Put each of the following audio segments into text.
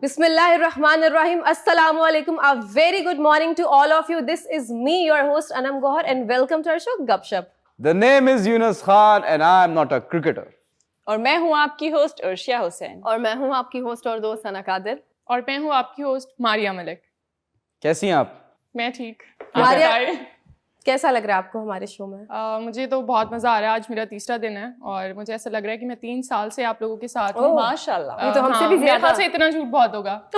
Bismillahirrahmanirrahim. Assalamu alaikum. A very good morning to all of you. This is me, your host Anam Gohar, and welcome to our show Gupshup. The name is Yunus Khan and I am not a cricketer. और मैं हूँ आपकी host Arshia Hussain. और मैं हूँ आपकी host और दोस्त सना कादिर। और मैं हूँ आपकी होस्ट मारिया मलिक। कैसी हैं आप? मैं ठीक। मारिया, कैसा लग रहा है आपको हमारे शो में? मुझे तो बहुत मजा आ रहा है। आज मेरा तीसरा दिन है और मुझे ऐसा लग रहा है कि मैं 3 साल से आप लोगों के साथ हूँ। माशाल्लाह। ये तो हमसे भी मेरे ज्यादा। ख्याल से इतना झूठ बहुत होगा।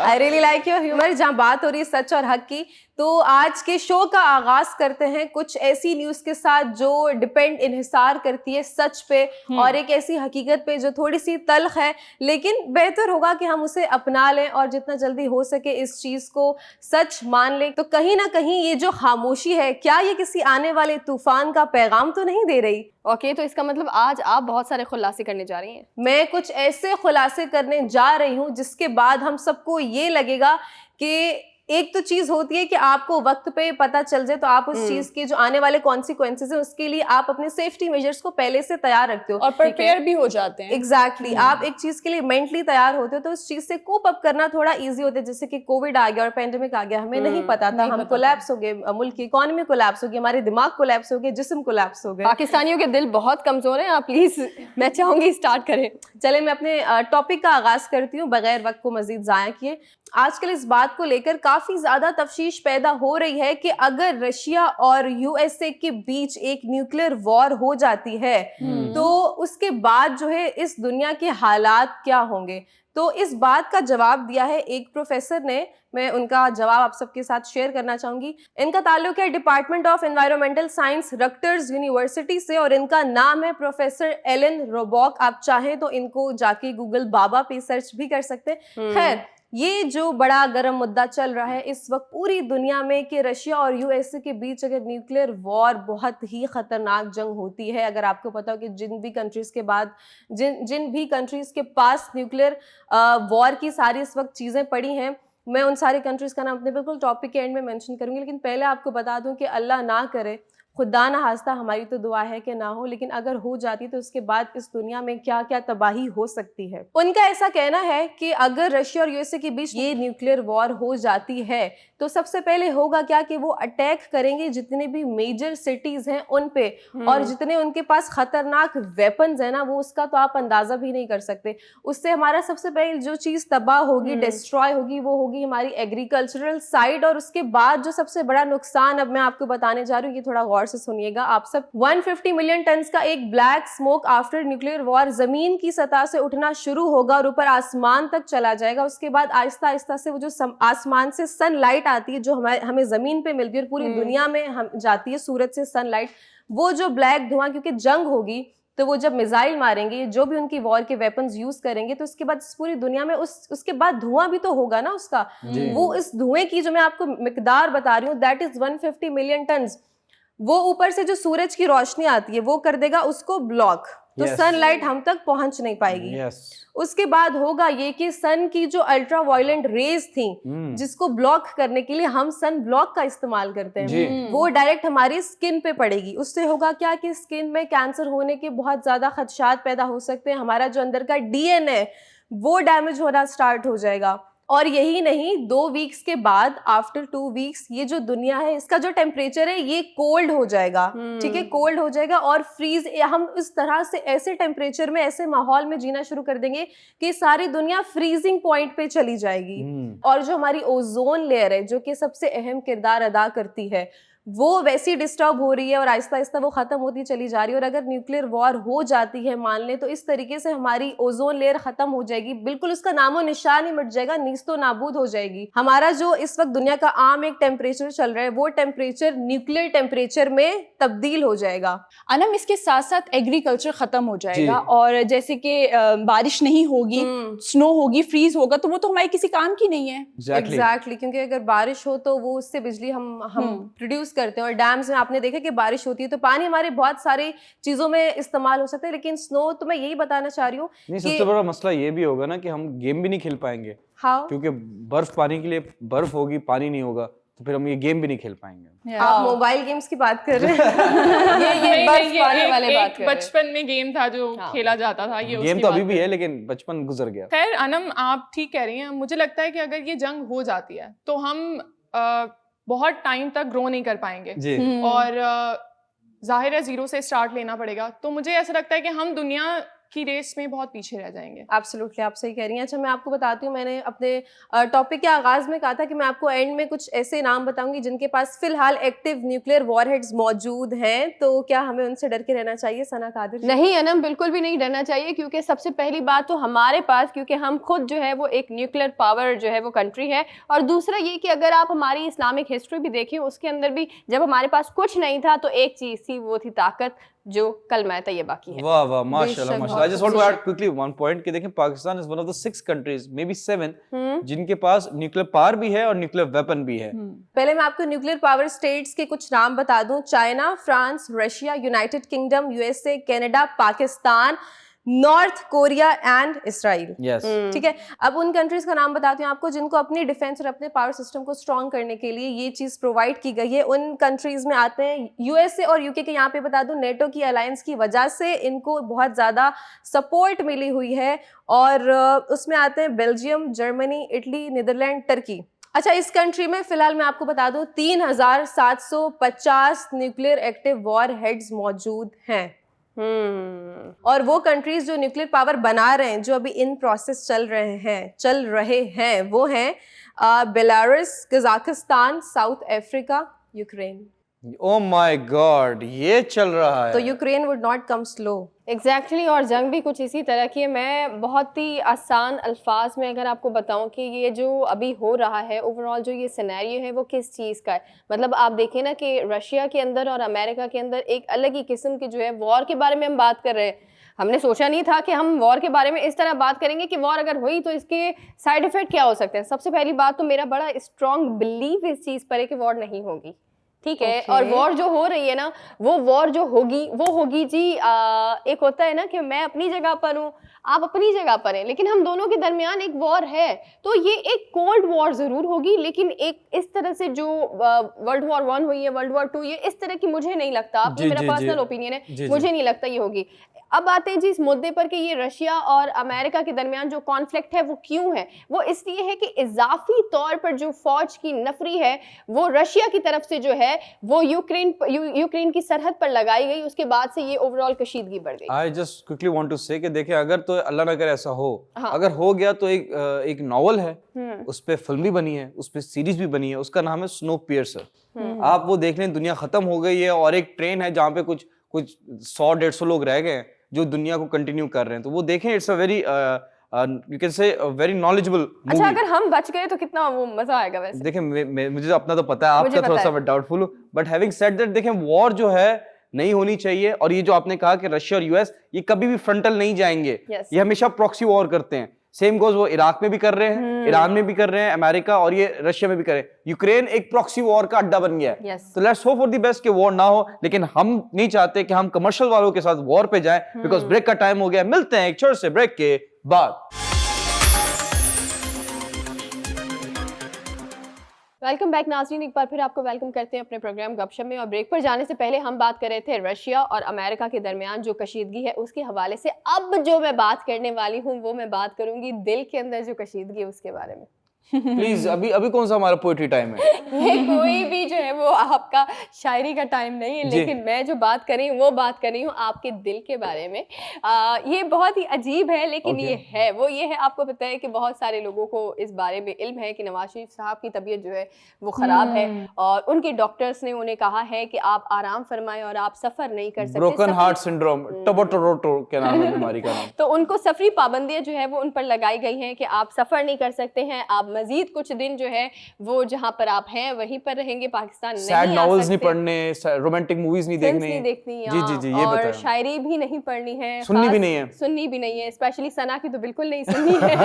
I really like your humor। जहाँ बात हो रही है सच और हक की, तो आज के शो का आगाज करते हैं कुछ ऐसी न्यूज के साथ जो डिपेंड इन्हिसार करती है सच पे और एक ऐसी हकीकत पे जो थोड़ी सी तल्ख है, लेकिन बेहतर होगा कि हम उसे अपना लें और जितना जल्दी हो सके इस चीज को सच मान लें। तो कहीं ना कहीं ये जो खामोशी है, क्या ये किसी आने वाले तूफान का पैगाम तो नहीं दे रही? ओके, तो इसका मतलब आज आप बहुत सारे खुलासे करने जा रही हैं। मैं कुछ ऐसे खुलासे करने जा रही हूँ जिसके बाद हम सबको ये लगेगा कि एक तो चीज होती है कि आपको वक्त पे पता चल जाए तो आप उस चीज के जो आने वाले कॉन्सिक्वेंसेस है उसके लिए आप अपने सेफ्टी मेजर्स को पहले से तैयार रखते हो और प्रिपेयर भी हो जाते हैं। एग्जैक्टली आप एक चीज के लिए मेंटली तैयार होते हो तो उस चीज से कोप अप करना थोड़ा इजी होता है। जैसे कि कोविड आ गया और पेंडेमिक आ गया, हमें नहीं पता था, हम कोलैप्स हो गए, मुल्क की इकोनॉमी कोलैप्स हो गई, हमारे दिमाग कोलैप्स हो गए, जिस्म कोलैप्स हो गए। पाकिस्तानियों के दिल बहुत कमजोर हैं। आप प्लीज, मैं चाहूंगी स्टार्ट करें। चले मैं अपने टॉपिक का आगाज करती हूँ बगैर वक्त को मजीद जाया किए। आजकल इस बात को लेकर काफी ज्यादा तफ्शीश पैदा हो रही है कि अगर रशिया और यूएसए के बीच एक न्यूक्लियर वॉर हो जाती है तो उसके बाद जो है इस दुनिया के हालात क्या होंगे। तो इस बात का जवाब दिया है एक प्रोफेसर ने, मैं उनका जवाब आप सबके साथ शेयर करना चाहूंगी। इनका ताल्लुक है department of environmental science Rutgers university से और इनका नाम है प्रोफेसर एलन रोबॉक। आप चाहें तो इनको जाके गूगल बाबा पे सर्च भी कर सकते हैं। खैर, ये जो बड़ा गर्म मुद्दा चल रहा है इस वक्त पूरी दुनिया में कि रशिया और यूएसए के बीच अगर न्यूक्लियर वॉर बहुत ही खतरनाक जंग होती है। अगर आपको पता हो कि जिन भी कंट्रीज के बाद जिन भी कंट्रीज के पास न्यूक्लियर वॉर की सारी इस वक्त चीज़ें पड़ी हैं, मैं उन सारी कंट्रीज का नाम अपने बिल्कुल टॉपिक के एंड में मेंशन करूंगी। लेकिन पहले आपको बता दूं कि अल्लाह ना करे, खुदा ना हास्ता, हमारी तो दुआ है कि ना हो, लेकिन अगर हो जाती तो उसके बाद इस दुनिया में क्या क्या तबाही हो सकती है। उनका ऐसा कहना है कि अगर रशिया और यूएसए के बीच ये न्यूक्लियर वॉर हो जाती है तो सबसे पहले होगा क्या कि वो अटैक करेंगे जितने भी मेजर सिटीज हैं उन पे, और जितने उनके पास खतरनाक वेपन्स है ना, वो उसका तो आप अंदाजा भी नहीं कर सकते। उससे हमारा सबसे पहले जो चीज तबाह होगी, डिस्ट्रॉय होगी, वो होगी हमारी एग्रीकल्चरल साइड। और उसके बाद जो सबसे बड़ा नुकसान अब मैं आपको बताने जा रही हूँ, ये थोड़ा गौर से सुनिएगा आप सब। 150 मिलियन टन का एक black smoke after nuclear war जमीन की सतह से उठना शुरू होगा और ऊपर आसमान तक चला जाएगा। उसके बाद आहिस्ता आहिस्ता से वो जो आसमान से सनलाइट आती है जो हमें जमीन पे मिलती है और पूरी दुनिया में हम जाती है सूरज से सनलाइट, वो जो ब्लैक धुआं, क्योंकि जंग होगी तो वो जब मिसाइल मारेंगे, जो भी उनकी वॉर के वेपन्स यूज करेंगे, तो उसके बाद पूरी दुनिया में उसके बाद धुआं भी तो होगा ना उसका। वो इस धुएं की जो मैं आपको मिकदार बता रही हूँ दैट इज 150 मिलियन टन। वो ऊपर से जो सूरज की रोशनी आती है वो कर देगा उसको ब्लॉक, तो सनलाइट हम तक पहुंच नहीं पाएगी। उसके बाद होगा ये कि सन की जो अल्ट्रा वायलेंट रेज थी जिसको ब्लॉक करने के लिए हम सन ब्लॉक का इस्तेमाल करते हैं, वो डायरेक्ट हमारी स्किन पे पड़ेगी। उससे होगा क्या कि स्किन में कैंसर होने के बहुत ज्यादा खदशात पैदा हो सकते हैं। हमारा जो अंदर का डीएनए वो डैमेज होना स्टार्ट हो जाएगा। और यही नहीं, 2 वीक्स के बाद आफ्टर 2 वीक्स ये जो दुनिया है इसका जो टेम्परेचर है ये कोल्ड हो जाएगा। ठीक है, कोल्ड हो जाएगा और फ्रीज, हम इस तरह से ऐसे टेम्परेचर में, ऐसे माहौल में जीना शुरू कर देंगे कि सारी दुनिया फ्रीजिंग पॉइंट पे चली जाएगी। और जो हमारी ओजोन लेयर है जो कि सबसे अहम किरदार अदा करती है, वो वैसी डिस्टर्ब हो रही है और आहिस्ता आहिस्ता वो खत्म होती चली जा रही है। और अगर न्यूक्लियर वॉर हो जाती है मान लें, तो इस तरीके से हमारी ओजोन लेयर खत्म हो जाएगी, बिल्कुल उसका नामो निशान ही मिट जाएगा, नीस्तो नाबूद हो जाएगी। हमारा जो इस वक्त दुनिया का आम एक टेम्परेचर चल रहा है वो टेम्परेचर न्यूक्लियर टेम्परेचर में तब्दील हो जाएगा। अनम, इसके साथ साथ एग्रीकल्चर खत्म हो जाएगा और जैसे कि बारिश नहीं होगी, स्नो होगी, फ्रीज होगा, तो वो तो हमारे किसी काम की नहीं है। एग्जैक्टली, क्योंकि अगर बारिश हो तो वो उससे बिजली हम प्रोड्यूस करते हैं और डैम्स में आपने देखा कि बारिश होती है तो पानी हमारे बहुत सारी चीजों में इस्तेमाल हो सकता है। लेकिन स्नो, तो मैं यही बताना चाह रही हूँ कि सबसे बड़ा मसला ये भी होगा ना कि हम गेम भी नहीं खेल पाएंगे। हाँ, क्योंकि बर्फ पानी के लिए बर्फ होगी, पानी नहीं होगा, तो फिर हम ये गेम भी नहीं खेल पाएंगे। आप मोबाइल गेम्स की बात कर रहे हैं? ये बर्फ पाने वाले बात एक कर रहे हैं। बचपन में गेम था जो खेला जाता था, ये गेम उसकी तो अभी बात भी कर है, रहे हैं। लेकिन बचपन गुजर गया। खैर अनम, आप ठीक कह रही हैं। मुझे लगता है कि अगर ये जंग हो जाती है तो हम बहुत टाइम तक ग्रो नहीं कर पाएंगे जी। और जाहिर है जीरो से स्टार्ट लेना पड़ेगा। तो मुझे ऐसा लगता है कि हम दुनिया की रेस में बहुत पीछे रह जाएंगे। एब्सोल्युटली, आप सही कह रही हैं। अच्छा, मैं आपको बताती हूँ, मैंने अपने टॉपिक के आगाज में कहा था कि मैं आपको एंड में कुछ ऐसे नाम बताऊंगी जिनके पास फिलहाल एक्टिव न्यूक्लियर वॉरहेड्स मौजूद हैं। तो क्या हमें उनसे डर के रहना चाहिए, सना कादिर जी? नहीं अनम, बिल्कुल भी नहीं डरना चाहिए, क्योंकि सबसे पहली बात तो हमारे पास, क्योंकि हम खुद जो है वो एक न्यूक्लियर पावर जो है वो कंट्री है। और दूसरा ये कि अगर आप हमारी इस्लामिक हिस्ट्री भी देखें, उसके अंदर भी जब हमारे पास कुछ नहीं था तो एक चीज़ थी, वो थी ताकत, जो कलमा तैयबा की है। वाह वाह, माशाल्लाह बेशक, माशाल्लाह। आई जस्ट वांट टू बहुत ऐड क्विकली वन पॉइंट कि देखें, Pakistan is one of the 6 countries, may be 7, जिनके पास न्यूक्लियर पावर भी है और न्यूक्लियर वेपन भी है। पहले मैं आपको न्यूक्लियर पावर स्टेट्स के कुछ नाम बता दूं। China, France, Russia, United kingdom, USA, Canada, Pakistan, north Korea and Israel. Yes. ठीक है, अब उन कंट्रीज का नाम बताती हूँ आपको जिनको अपनी डिफेंस और अपने पावर सिस्टम को स्ट्रॉन्ग करने के लिए ये चीज़ प्रोवाइड की गई है। उन कंट्रीज में आते हैं यूएसए और यूके के। यहाँ पे बता दूं, नेटो की अलायंस की वजह से इनको बहुत ज़्यादा सपोर्ट मिली हुई है। और उसमें आते हैं Belgium, Germany, Italy, Netherlands, Turkey. अच्छा, इस कंट्री में फिलहाल मैं आपको बता दूं 3750 न्यूक्लियर एक्टिव वॉर हेड्स मौजूद हैं। और वो कंट्रीज जो न्यूक्लियर पावर बना रहे हैं, जो अभी इन प्रोसेस चल रहे हैं वो हैं Belarus, Kazakhstan, south Africa, Ukraine. Oh my God, ये चल रहा है। तो Ukraine would not come slow. Exactly और जंग भी कुछ इसी तरह की है। मैं बहुत ही आसान अल्फाज में अगर आपको बताऊं कि ये जो अभी हो रहा है, ओवरऑल जो ये सिनेरियो है वो किस चीज़ का है। मतलब आप देखें ना कि रशिया के अंदर और अमेरिका के अंदर एक अलग ही किस्म की जो है वॉर के बारे में हम बात कर रहे हैं। हमने सोचा नहीं था कि हम वॉर के बारे में इस तरह बात करेंगे कि वॉर अगर हुई तो इसके साइड इफेक्ट क्या हो सकते हैं। सबसे पहली बात तो मेरा बड़ा स्ट्रॉन्ग बिलीव इस चीज़ पर है कि वॉर नहीं होगी, ठीक है। और वॉर जो हो रही है ना, वो वॉर जो होगी वो होगी जी, एक होता है ना कि मैं अपनी जगह पर हूँ, आप अपनी जगह पर हैं, लेकिन हम दोनों के दरमियान एक वॉर है। तो ये एक कोल्ड वॉर ज़रूर होगी, लेकिन एक इस तरह से जो वर्ल्ड वॉर 1 हुई है, वर्ल्ड वॉर 2, ये इस तरह की मुझे नहीं लगता। आपने मेरा पर्सनल ओपिनियन है, मुझे नहीं लगता ये होगी। अब आते हैं जी इस मुद्दे पर कि ये रशिया और अमेरिका के दरमियान जो कॉन्फ्लिक्ट है वो क्यों है। वो इसलिए है कि इजाफी तौर पर जो फौज की नफरी है वो रशिया की तरफ से जो है वो यूक्रेन की सरहद पर लगाई गई। उसके बाद से ये ओवरऑल कशीदगी बढ़ गई। I just quickly want to say कि देखिए, अगर तो अल्लाह ना करे ऐसा हो, अगर हो गया तो एक नॉवल है, उस पे फिल्म भी बनी है, उस पे सीरीज भी बनी है, उसका नाम है स्नोपियर्सर। आप वो देख लें, दुनिया खत्म हो गई है और एक ट्रेन है जहाँ पे कुछ 100-150 लोग रह गए हैं जो दुनिया को कंटिन्यू कर रहे हैं। तो वो देखें, it's a very you can say very knowledgeable movie. अच्छा, अगर हम बच गए तो कितना वो मजा आएगा। वैसे देखें, मुझे अपना तो पता है, आपका थोड़ा सा डाउटफुल हूँ, बट हैविंग सेड दैट, देखें वॉर जो है नहीं होनी चाहिए। और ये जो आपने कहा कि रशिया और यूएस ये कभी भी फ्रंटल नहीं जाएंगे, ये हमेशा प्रॉक्सी वॉर करते हैं। सेम गोज वो इराक में भी कर रहे हैं, ईरान में भी कर रहे हैं, अमेरिका और ये रशिया में भी कर रहे हैं। यूक्रेन एक प्रॉक्सी वॉर का अड्डा बन गया है। तो let's hope for the best कि वॉर ना हो, लेकिन हम नहीं चाहते कि हम कमर्शियल वालों के साथ वॉर पे जाएं, बिकॉज ब्रेक का टाइम हो गया। मिलते हैं एक छोटे से ब्रेक के बाद। वेलकम बैक नाज़रीन, एक बार फिर आपको वेलकम करते हैं अपने प्रोग्राम गपशप में। और ब्रेक पर जाने से पहले हम बात कर रहे थे रशिया और अमेरिका के दरमियान जो कशीदगी है उसके हवाले से। अब जो मैं बात करने वाली हूँ वो मैं बात करूंगी दिल के अंदर जो कशीदगी है उसके बारे में। प्लीज, अभी कौन सा हमारा पोएट्री टाइम है? ये कोई भी जो है वो आपका शायरी का टाइम नहीं है, लेकिन मैं जो बात कर रही हूँ वो बात कर रही हूँ आपके दिल के बारे में। ये बहुत ही अजीब है, लेकिन ये है। आपको पता है कि बहुत सारे लोगों को इस बारे में इल्म है कि नवाज शरीफ साहब की तबीयत जो है वो ख़राब है और उनके डॉक्टर्स ने उन्हें कहा है कि आप आराम फरमाएं और आप सफ़र नहीं कर सकते। ब्रोकन हार्ट सिंड्रोम, टोबोटोरोटो क्या नाम है बीमारी का नाम। तो उनको सफरी पाबंदियां जो है वो उन पर लगाई गई हैं कि आप सफ़र नहीं कर सकते हैं, आप मजीद कुछ दिन जो है वो जहाँ पर आप हैं वहीं पर रहेंगे, पाकिस्तान नहीं आ सकते। सैड नॉवेल्स नहीं पढ़ने, रोमांटिक मूवीज नहीं देखनी, जी, ये और बताएं। शायरी भी नहीं पढ़नी है, सुननी भी नहीं है, स्पेशली सना की तो बिल्कुल नहीं सुननी है।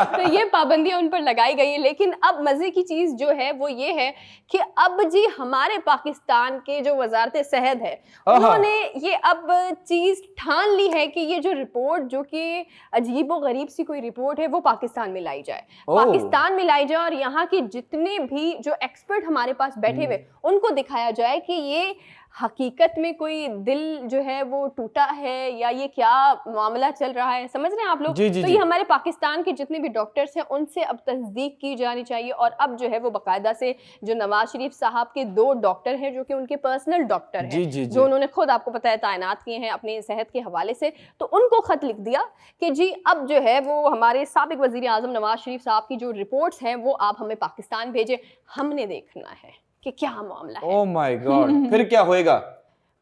तो ये पाबंदियां उन पर लगाई गई है। लेकिन अब मजे की चीज जो है वो ये है कि अब जी हमारे पाकिस्तान के जो वजारत सेहत है उन्होंने ये अब चीज ठान ली है कि ये जो रिपोर्ट जो कि अजीबो गरीब सी कोई रिपोर्ट है वो पाकिस्तान में लाई जाए। पाकिस्तान मिलाई जाए और यहाँ की जितने भी जो एक्सपर्ट हमारे पास बैठे हुए उनको दिखाया जाए कि ये हकीकत में कोई दिल जो है वो टूटा है या ये क्या मामला चल रहा है, समझ रहे हैं आप लोग? जी, जी, तो जी। ये हमारे पाकिस्तान के जितने भी डॉक्टर्स हैं उनसे अब तस्दीक की जानी चाहिए। और अब जो है वो बाकायदा से जो नवाज शरीफ साहब के 2 डॉक्टर हैं जो कि उनके पर्सनल डॉक्टर हैं, जी, जी, जी। जो उन्होंने खुद आपको पता है तैनात किए हैं अपनी सेहत के हवाले से, तो उनको खत लिख दिया कि जी अब जो है वो हमारे साबिक वजीर आजम नवाज शरीफ साहब की जो रिपोर्ट्स हैं वो आप हमें पाकिस्तान भेजें, हमने देखना है कि क्या मामला है। ओह माय गॉड, फिर क्या होएगा?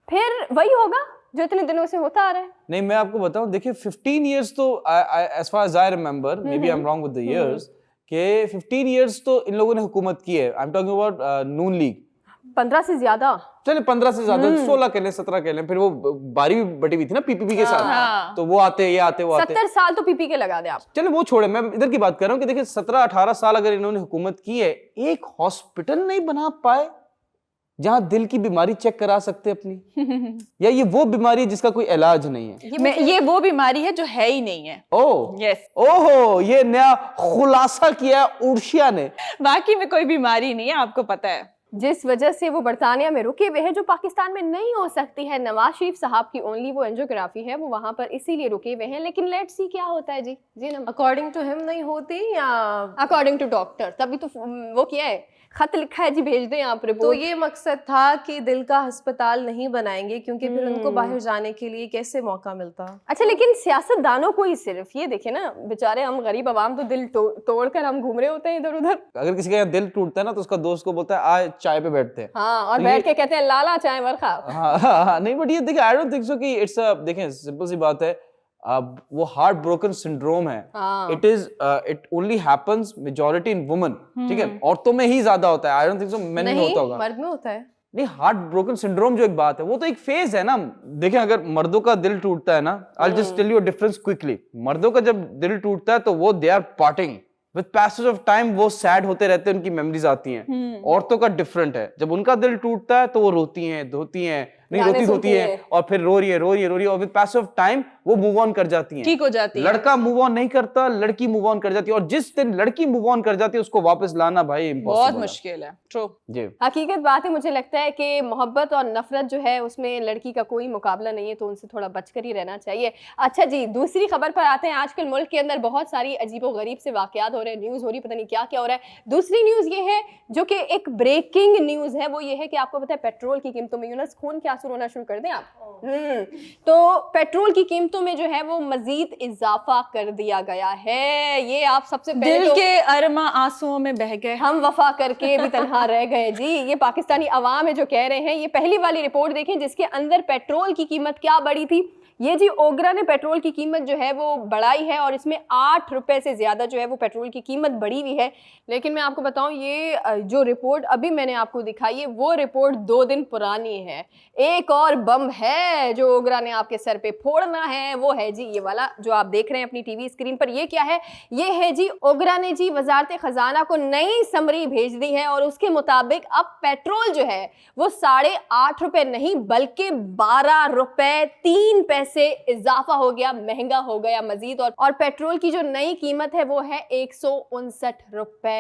फिर वही होगा जो इतने दिनों से होता आ रहा है। नहीं, मैं आपको बताऊं, देखिए 15 इयर्स तो as far as I remember, maybe I am wrong with the years, के 15 इयर्स तो इन लोगों ने हुकूमत की है। I am talking about Noon league. 15 से ज्यादा, चले 15 से ज्यादा, 16 कह लें, 17 कह लें, फिर वो बारी भी बटी हुई थी ना पीपीपी के साथ, तो वो आते, ये आते, वो आते। 70 साल तो पीपी के लगा दे आप। चले वो छोड़े, मैं इधर की बात कर रहा हूँ कि देखिए 17-18 साल अगर इन्होंने हुकूमत की है, एक हॉस्पिटल नहीं बना पाए जहां दिल की बीमारी चेक करा सकते अपनी, या ये वो बीमारी है जिसका कोई इलाज नहीं है? ये वो बीमारी है जो है ही नहीं है। ओह यस, ओहो, ये नया खुलासा किया उर्शिया ने। बाकी में कोई बीमारी नहीं है, आपको पता है। जिस वजह से वो बरतानिया में रुके हुए हैं, जो पाकिस्तान में नहीं हो सकती है। नवाज शरीफ साहब की ओनली वो एंजियोग्राफी है, वो वहां पर इसीलिए रुके हुए हैं। लेकिन लेट्स सी क्या होता है जी ना, अकॉर्डिंग टू हिम नहीं होती या अकॉर्डिंग टू डॉक्टर, तभी तो वो किया है, खत लिखा है जी, भेज दें आप तो रिपोर्ट। ये मकसद था कि दिल का अस्पताल नहीं बनाएंगे क्योंकि फिर उनको बाहर जाने के लिए कैसे मौका मिलता। अच्छा, लेकिन सियासतदानों को ही सिर्फ ये देखे ना, बेचारे हम गरीब आवाम तो दिल तोड़कर हम घूम रहे होते हैं इधर उधर। अगर किसी का यहाँ दिल टूटता है ना, तो उसका दोस्त को बोलता है आ चाय पे बैठते हैं। हाँ, और बैठ के कहते हैं लाला चाय वरखा। हाँ, नहीं, बट ये देखिए, आई डोंट थिंक सो कि इट्स अ, देखें सिंपल सी बात है, अब वो हार्ट ब्रोकन सिंड्रोम है। It only happens majority in women, ठीक है, औरतों में ही ज्यादा होता है। I don't think so main में होता होगा। मर्द में होता है। नहीं, हार्ट ब्रोकन सिंड्रोम जो एक बात है, वो तो एक फेज है ना। देखें, अगर मर्दों का दिल टूटता है ना, I will just tell you a difference quickly. मर्दों का जब दिल टूटता है तो वो they are parting with passage of time, वो सैड होते रहते हैं, उनकी मेमोरीज आती हैं। औरतों का डिफरेंट है, जब उनका दिल टूटता है तो वो रोती हैं, धोती हैं, नहीं रोती है, और फिर रो रही है, और विद पैसेज ऑफ टाइम वो मूव ऑन कर जाती हैं, ठीक हो जाती है। लड़का मूव ऑन नहीं करता, लड़की मूव ऑन कर जाती है, और जिस दिन लड़की मूव ऑन कर जाती है उसको वापस लाना भाई बहुत मुश्किल है। ट्रू, जी, हकीकत बात है। मुझे लगता है कि मोहब्बत और नफरत जो है उसमें लड़की का कोई मुकाबला नहीं है, तो उनसे थोड़ा बचकर ही रहना चाहिए। अच्छा जी, दूसरी खबर पर आते हैं। आजकल मुल्क के अंदर बहुत सारी अजीबोगरीब से वाकयात हो रहे हैं, न्यूज़ हो रही, पता नहीं क्या क्या हो रहा है। दूसरी न्यूज़ ये है जो कि एक ब्रेकिंग न्यूज़ है, वो ये है कि आपको पता है पेट्रोल की कीमतों में, यूनस खून के आंसू रोना शुरू कर दें आप। तो पेट्रोल की कीमतों में जो है वो मजीद इजाफा कर दिया गया है। ये आप सबसे पहले दिल तो के अरमा आंसुओं में बह गए, हम वफा करके भी तन्हा रह गए जी। ये पाकिस्तानी अवाम है जो कह रहे हैं। ये पहली वाली रिपोर्ट देखें जिसके अंदर पेट्रोल की कीमत क्या बढ़ी थी। ये जी ओगरा ने पेट्रोल की कीमत जो है वो बढ़ाई है और इसमें 8 रुपए से ज़्यादा जो है वो पेट्रोल की कीमत बढ़ी हुई है। लेकिन मैं आपको बताऊं, ये जो रिपोर्ट अभी मैंने आपको दिखाई है वो रिपोर्ट 2 दिन पुरानी है। एक और बम है जो ओगरा ने आपके सर पे फोड़ना है, वो है जी ये वाला जो आप देख रहे हैं अपनी टीवी स्क्रीन पर। ये क्या है? ये है जी ओगरा ने जी वजारत खजाना को नई समरी भेज दी है और उसके मुताबिक अब पेट्रोल जो है वो 8.5 रुपए नहीं बल्कि 12 रुपए 3 पैसे इजाफा हो गया, महंगा हो गया मजीद। और पेट्रोल की जो नई कीमत है वो है 159 रुपए।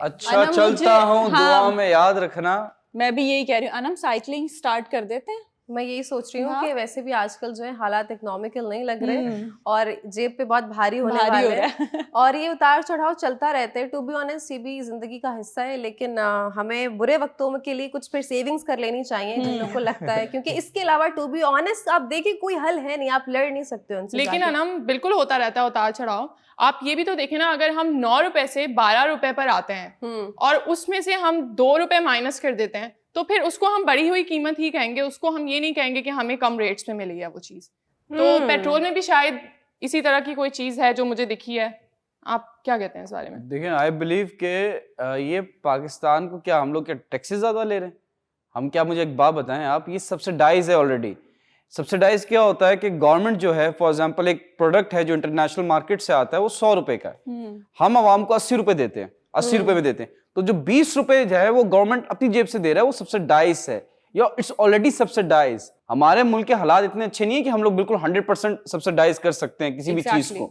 अच्छा, चलता हूँ, दुआ में याद रखना। मैं भी यही कह रही हूँ अनम, साइकिलिंग स्टार्ट कर देते हैं। मैं यही सोच रही हूँ कि वैसे भी आजकल जो है हालात इकोनॉमिकल नहीं लग रहे और जेब पे बहुत भारी होने वाले हैं और ये उतार चढ़ाव चलता रहते हैं। टू बी ऑनेस्ट, ये भी जिंदगी का हिस्सा है, लेकिन हमें बुरे वक्तों के लिए कुछ फिर सेविंग्स कर लेनी चाहिए जिन लोगों को लगता है, क्योंकि इसके अलावा टू बी ऑनेस्ट आप देखिए कोई हल है नहीं, आप लड़ नहीं सकते उनसे। लेकिन अनम बिल्कुल होता रहता है उतार चढ़ाव। आप ये भी तो देखें ना, अगर हम 9 रुपए से 12 रुपए पर आते हैं और उसमें से हम 2 रुपए माइनस कर देते हैं तो फिर उसको हम बढ़ी हुई कीमत ही कहेंगे, उसको हम ये नहीं कहेंगे कि हमें कम रेट्स में मिली है वो चीज़। तो पेट्रोल में भी शायद इसी तरह की कोई चीज़ है जो मुझे दिखी है। आप क्या कहते हैं इस बारे में? देखिए, आई बिलीव के ये पाकिस्तान को क्या हम लोग क्या टैक्सेस ज़्यादा ले रहे हैं? हम क्या, मुझे एक बात बताएं आप, ये सब्सिडाइज है ऑलरेडी। सब्सिडाइज क्या होता है कि गवर्नमेंट जो है, फॉर एग्जांपल एक प्रोडक्ट है जो इंटरनेशनल मार्केट से आता है वो 100 रुपए का है, हम आवाम को 80 रुपए देते हैं, 80 रुपए में देते हैं, तो जो 20 रुपए जो है वो गवर्नमेंट अपनी जेब से दे रहा है, वो सब्सिडाइज है। या इट्स ऑलरेडी सब्सिडाइज। हमारे मुल्क के हालात इतने अच्छे नहीं है कि हम लोग बिल्कुल 100% सब्सिडाइज कर सकते हैं किसी भी चीज को।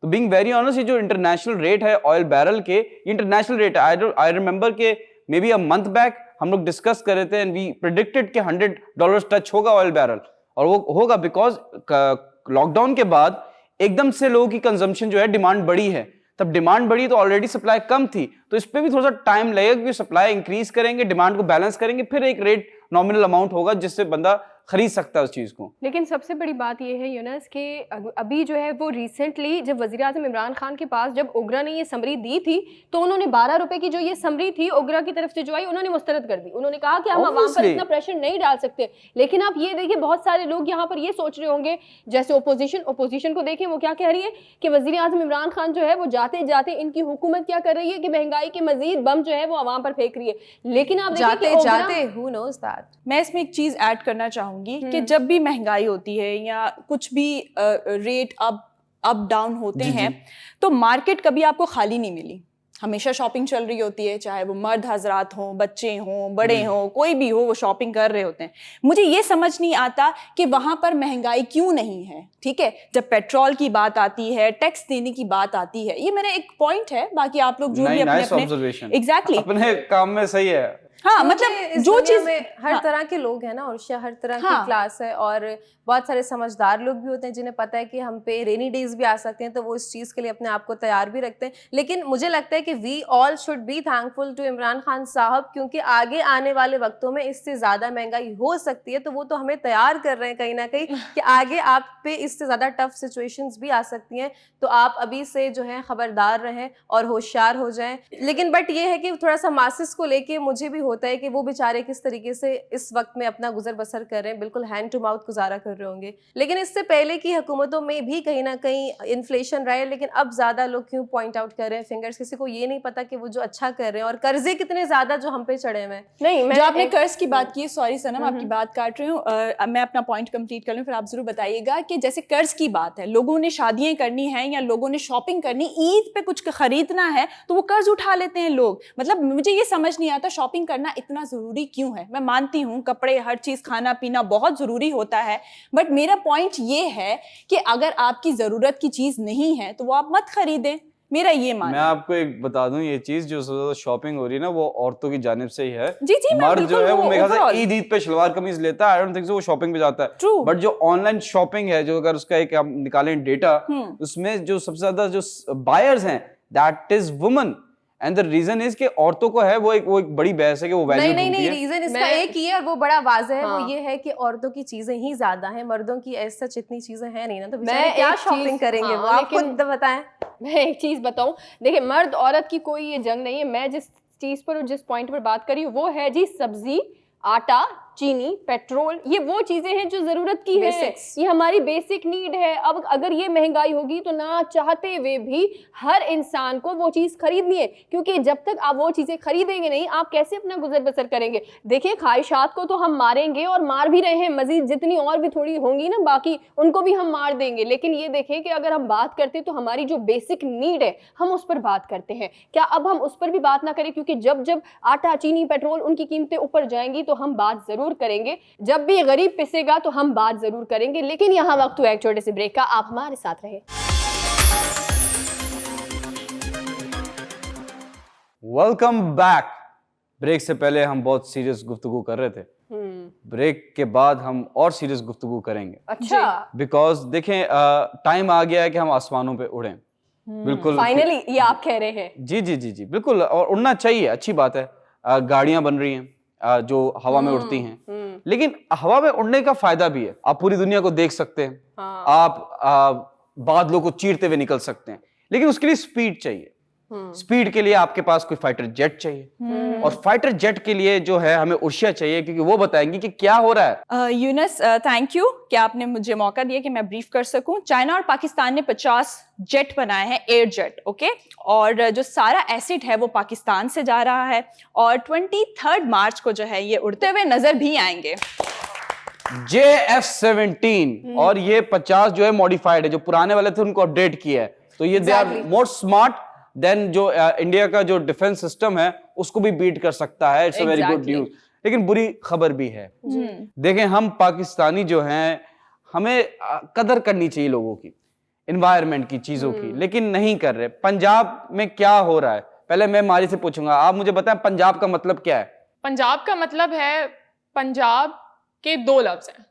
तो बीइंग वेरी ऑनेस्ट, ये जो इंटरनेशनल रेट है ऑयल बैरल के, इंटरनेशनल रेट है। आई रिमेंबर के may be a month back हम लोग डिस्कस कर रहे थे एंड वी प्रेडिक्टेड कि $100 टच होगा ऑयल बैरल, और वो होगा बिकॉज लॉकडाउन के बाद एकदम से लोगों की कंजम्पशन जो है, डिमांड बढ़ी है। तब डिमांड बढ़ी तो ऑलरेडी सप्लाई कम थी, तो इस पे भी थोड़ा सा टाइम लगेगा क्योंकि सप्लाई इंक्रीज करेंगे, डिमांड को बैलेंस करेंगे, फिर एक रेट नॉमिनल अमाउंट होगा जिससे बंदा खरीद सकता है उस चीज को। लेकिन सबसे बड़ी बात यह है यूनस कि अभी जो है वो रिसेंटली जब वज़ीर-ए-आज़म इमरान खान के पास जब ओगरा ने ये समरी दी थी, तो उन्होंने 12 रुपए की जो ये समरी थी ओगरा की तरफ से जो आई, उन्होंने मुस्तरद कर दी। उन्होंने कहा कि हम आवाम पर इतना प्रेशर नहीं डाल सकते। लेकिन आप ये देखिए, बहुत सारे लोग यहाँ पर ये सोच रहे होंगे, जैसे ओपोजिशन को देखें, वो क्या कह रही है कि वज़ीर-ए-आज़म इमरान खान जो है वो जाते जाते इनकी हुकूमत क्या कर रही है कि महंगाई के मजीद बम जो है वो आवाम पर फेंक रही है। लेकिन आप जाते जाते who knows that? मैं इसमें एक चीज ऐड करना चाहूंगी कि जब भी महंगाई होती है या कुछ भी रेट अप डाउन होते हैं, तो मार्केट कभी आपको खाली नहीं मिली। हमेशा शॉपिंग चल रही होती है, चाहे वो मर्द हजरात हों, बच्चे हों, बड़े हों, कोई भी हो, वो शॉपिंग कर रहे होते हैं। मुझे ये समझ नहीं आता कि वहाँ पर महंगाई क्यों नहीं है। ठीक है, जब पेट्रोल की बात आती है, टैक्स देने की बात आती है, ये मेरा एक पॉइंट है। बाकी आप लोग जो भी अपने एग्जैक्टली अपने काम में सही है। हाँ, मतलब जो चीज में हर तरह के लोग हैं ना, और हर तरह की क्लास है, और बहुत सारे समझदार लोग भी होते हैं जिन्हें पता है कि हम पे रेनी डेज भी आ सकते हैं, तो वो इस चीज़ के लिए अपने आप को तैयार भी रखते हैं। लेकिन मुझे लगता है कि we all should be thankful to Imran Khan sahab, क्योंकि आगे आने वाले वक्तों में इससे ज़्यादा महंगाई हो सकती है, तो वो तो हमें तैयार कर रहे हैं कहीं ना कहीं कि आगे आप पे इससे ज़्यादा टफ सिचुएशंस भी आ सकती हैं। तो आप अभी से जो है खबरदार रहें और होशियार हो जाएं। लेकिन बट ये है कि थोड़ा सा मासिस को लेके मुझे भी होता है कि वो बेचारे किस तरीके से इस वक्त में अपना गुजर बसर कर रहे हैं, बिल्कुल हैंड टू माउथ गुजारा कर रहे होंगे। लेकिन इससे पहले की हुकूमतों में भी कहीं ना कहीं इन्फ्लेशन रहा है, लेकिन अब ज्यादा लोग क्यों पॉइंट आउट कर रहे हैं फिंगर्स, किसी को ये नहीं पता कि वो जो अच्छा कर रहे हैं, और कर्जे कितने ज्यादा जो हम पे चढ़े हुए हैं। नहीं, जो आपने कर्ज की बात की, सॉरी सनम आपकी बात काट रही हूँ, मैं अपना पॉइंट कंप्लीट कर लूँ, फिर आप जरूर बताइएगा कि जैसे कर्ज की बात है, लोगों ने शादियां करनी है या लोगों ने शॉपिंग करनी, ईद पे कुछ खरीदना है, तो वो कर्ज उठा लेते हैं लोग। मतलब मुझे ये समझ नहीं आता शॉपिंग करना इतना जरूरी क्यों है। मैं मानती हूँ कपड़े, हर चीज, खाना पीना बहुत जरूरी होता है, बट मेरा पॉइंट ये है कि अगर आपकी जरूरत की चीज नहीं है तो वो आप मत खरीदें। मेरा ये मानना। मैं आपको एक बता दूं, ये चीज जो सबसे ज्यादा शॉपिंग हो रही है ना, वो औरतों की जानिब से ही है। जी, मर्द जो है वो मेरे ख्याल से ईद पे शलवार कमीज लेता है, आई डोंट थिंक सो वो शॉपिंग पे जाता है। बट जो ऑनलाइन शॉपिंग है, जो अगर उसका एक हम निकालें डेटा, उसमें जो सबसे ज्यादा जो बायर्स हैं that is woman, and the reason is कि औरतों को है वो एक बड़ी बहस है कि वो वैल्यू नहीं, रीजन इसका एक ही है और वो बड़ा वाज़ेह है। वो ये है कि औरतों की चीजें ही ज्यादा हैं, मर्दों की ऐसा इतनी चीजें हैं नहीं ना, तो मैं क्या शॉपिंग करेंगे वो, आप खुद बताएं। मैं एक चीज बताऊं, देखिए मर्द औरत की कोई ये जंग नहीं है। मैं जिस चीज पर और जिस पॉइंट पर बात करी वो है जी सब्जी, आटा, चीनी, पेट्रोल, ये वो चीजें हैं जो जरूरत की है, ये हमारी बेसिक नीड है। अब अगर ये महंगाई होगी तो ना चाहते हुए भी हर इंसान को वो चीज खरीदनी है, क्योंकि जब तक आप वो चीजें खरीदेंगे नहीं, आप कैसे अपना गुजर बसर करेंगे। देखिए ख्वाहिशात को तो हम मारेंगे और मार भी रहे हैं, मजीद जितनी और भी थोड़ी होंगी ना बाकी, उनको भी हम मार देंगे। लेकिन ये देखें कि अगर हम बात करते तो हमारी जो बेसिक नीड है हम उस पर बात करते हैं, क्या अब हम उस पर भी बात ना करें? क्योंकि जब जब आटा, चीनी, पेट्रोल उनकी कीमतें ऊपर जाएंगी तो हम बात जरूर करेंगे। जब भी गरीब पिसेगा तो हम बात जरूर करेंगे। लेकिन यहाँ वक्त हुआ एक छोटे से ब्रेक का, आप हमारे साथ रहे। Welcome back. ब्रेक से पहले हम बहुत सीरियस गुफ्तगू कर रहे थे, ब्रेक के बाद हम और सीरियस गुफ्तगू करेंगे। अच्छा, बिकॉज देखें टाइम आ गया है कि हम आसमानों पे उड़ें। बिल्कुल, फाइनली ये आप कह रहे हैं। जी जी जी जी बिल्कुल, और उड़ना चाहिए, अच्छी बात है। गाड़ियां बन रही हैं जो हवा में उड़ती हैं, लेकिन हवा में उड़ने का फायदा भी है। आप पूरी दुनिया को देख सकते हैं, आप बादलों को चीरते हुए निकल सकते हैं, लेकिन उसके लिए स्पीड चाहिए। स्पीड के लिए आपके पास कोई फाइटर जेट चाहिए, और फाइटर जेट के लिए जो है हमें उर्शिया चाहिए, क्योंकि वो बताएंगी कि क्या हो रहा है। यूनस, थैंक यू कि आपने मुझे मौका दिया कि मैं ब्रीफ कर सकूं। चाइना और पाकिस्तान ने 50 जेट बनाए हैं, एयर जेट, ओके, और जो सारा एसिड है वो पाकिस्तान से जा रहा है, और 23 मार्च को जो है ये उड़ते हुए नजर भी आएंगे। JF-17 और ये 50 जो है मॉडिफाइड है, जो पुराने वाले थे उनको अपडेट किया है, तो ये they are more smart than जो इंडिया का जो डिफेंस सिस्टम है उसको भी बीट कर सकता है। It's a very good news. लेकिन बुरी खबर भी है। देखें, हम पाकिस्तानी जो हैं, हमें कदर करनी चाहिए लोगों की, एनवायरनमेंट की, चीजों की, लेकिन नहीं कर रहे। पंजाब में क्या हो रहा है, पहले मैं मारी से पूछूंगा, आप मुझे बताएं पंजाब का मतलब क्या है? पंजाब का मतलब है, पंजाब के 2 लफ्ज हैं।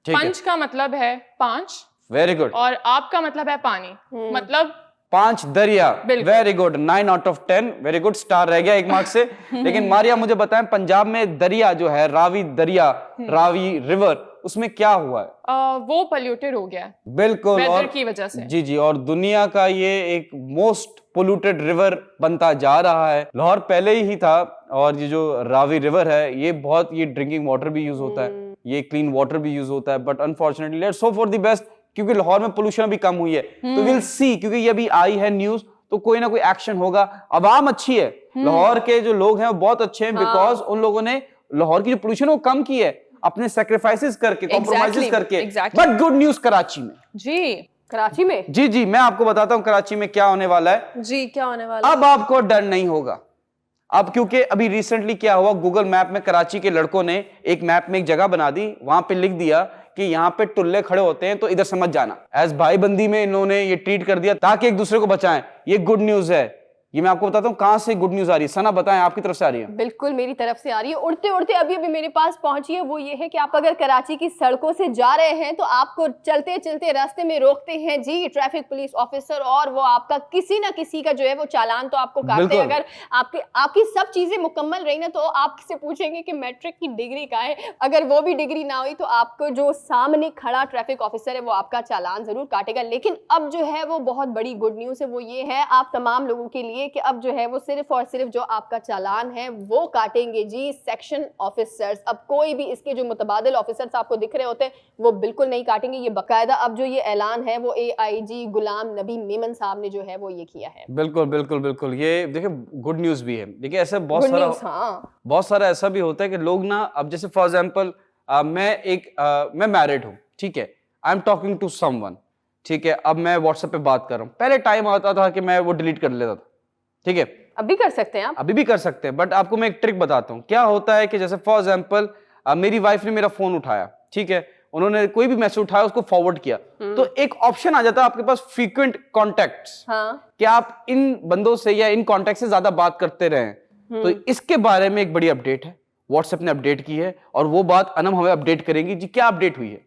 ठीक है, पंच का मतलब है 5, वेरी गुड, और आप का मतलब है पानी, मतलब 5 दरिया। बिल्कुल। Very good, 9 out of 10, very good, star रह गया 1 मार्क से। लेकिन मारिया मुझे बताएं, पंजाब में दरिया जो है, रावी दरिया, रावी रिवर, उसमें क्या हुआ है? वो पोल्यूटेड हो गया है बिल्कुल, वेदर और की वजह से। जी जी, और दुनिया का ये एक मोस्ट पोल्यूटेड रिवर बनता जा रहा है। लाहौर पहले ही था, और ये जो रावी रिवर है, ये बहुत, ये ड्रिंकिंग वाटर भी यूज होता है, ये क्लीन वाटर भी यूज होता है, but unfortunately let's hope for the best, क्योंकि लाहौर में पोल्यूशन भी कम हुई है। तो विल सी, क्योंकि ये अभी आई है न्यूज, तो कोई ना कोई एक्शन होगा। अवाम अच्छी है, लाहौर के जो लोग हैं वो बहुत अच्छे हैं, बिकॉज उन लोगों ने लाहौर की जो पोल्यूशन वो कम की है, अपने सेक्रीफाइसेस करके, कॉम्प्रोमाइजेस करके। बट गुड न्यूज कराची में। जी, कराची में, जी जी, मैं आपको बताता हूं कराची में क्या होने वाला है। जी, क्या होने वाला अब आपको डर नहीं होगा। अब क्योंकि अभी रिसेंटली क्या हुआ, गूगल मैप में कराची के लड़कों ने एक मैप में एक जगह बना दी, वहां पे लिख दिया कि यहाँ पे टुल्ले खड़े होते हैं, तो इधर समझ जाना। एज भाई बंदी में इन्होंने ये ट्रीट कर दिया, ताकि एक दूसरे को बचाएं। ये गुड न्यूज है। ये मैं आपको बताता हूँ कहां से गुड न्यूज आ रही है। सना बताएं, आपकी तरफ से आ रही है? बिल्कुल मेरी तरफ से आ रही है, उड़ते उड़ते अभी अभी मेरे पास पहुंची है। वो ये है कि आप अगर कराची की सड़कों से जा रहे हैं तो आपको चलते चलते रास्ते में रोकते हैं जी ट्रैफिक पुलिस ऑफिसर, और वो आपका किसी ना किसी का जो है वो चालान तो आपको काटते हैं। अगर आपकी सब चीजें मुकम्मल रही ना, तो आपसे पूछेंगे कि मैट्रिक की डिग्री का है। अगर वो भी डिग्री ना हुई तो आपको जो सामने खड़ा ट्रैफिक ऑफिसर है वो आपका चालान जरूर काटेगा। लेकिन अब जो है वो बहुत बड़ी गुड न्यूज है, वो ये है आप तमाम लोगों के लिए कि अब जो है वो सिर्फ और सिर्फ जो आपका चालान है वो काटेंगे जी सेक्शन ऑफिसर्स। अब कोई भी इसके जो मुतबादिल ऑफिसर्स आपको दिख रहे होते हैं वो बिल्कुल नहीं काटेंगे। ये बकायदा अब जो ये ऐलान है वो AIG गुलाम नबी मेमन साहब ने जो है वो ये किया है। बिल्कुल बिल्कुल बिल्कुल, ये देखिए गुड न्यूज भी है। देखिए ऐसे बहुत सारा हाँ। बहुत सारा ऐसा भी होता है कि लोग ना, अब जैसे फॉर एग्जांपल मैं मैरिड हूँ, ठीक है, I am talking to someone, ठीक है, अब मैं व्हाट्सएप पे बात कर रहा हूँ। पहले टाइम आता था कि मैं वो डिलीट कर लेता था, ठीक है, अभी कर सकते हैं आप, अभी भी कर सकते हैं, बट आपको मैं एक ट्रिक बताता हूँ। क्या होता है कि जैसे फॉर एग्जांपल मेरी वाइफ ने मेरा फोन उठाया, ठीक है, उन्होंने कोई भी मैसेज उठाया उसको फॉरवर्ड किया, तो एक ऑप्शन आ जाता है आपके पास फ्रीक्वेंट कॉन्टैक्ट्स, कि आप इन बंदों से या इन कॉन्टैक्ट से ज्यादा बात करते रहें। तो इसके बारे में एक बड़ी अपडेट है, व्हाट्सएप ने अपडेट की है, और वो बात अनम हमें अपडेट करेंगी जी। क्या अपडेट हुई है?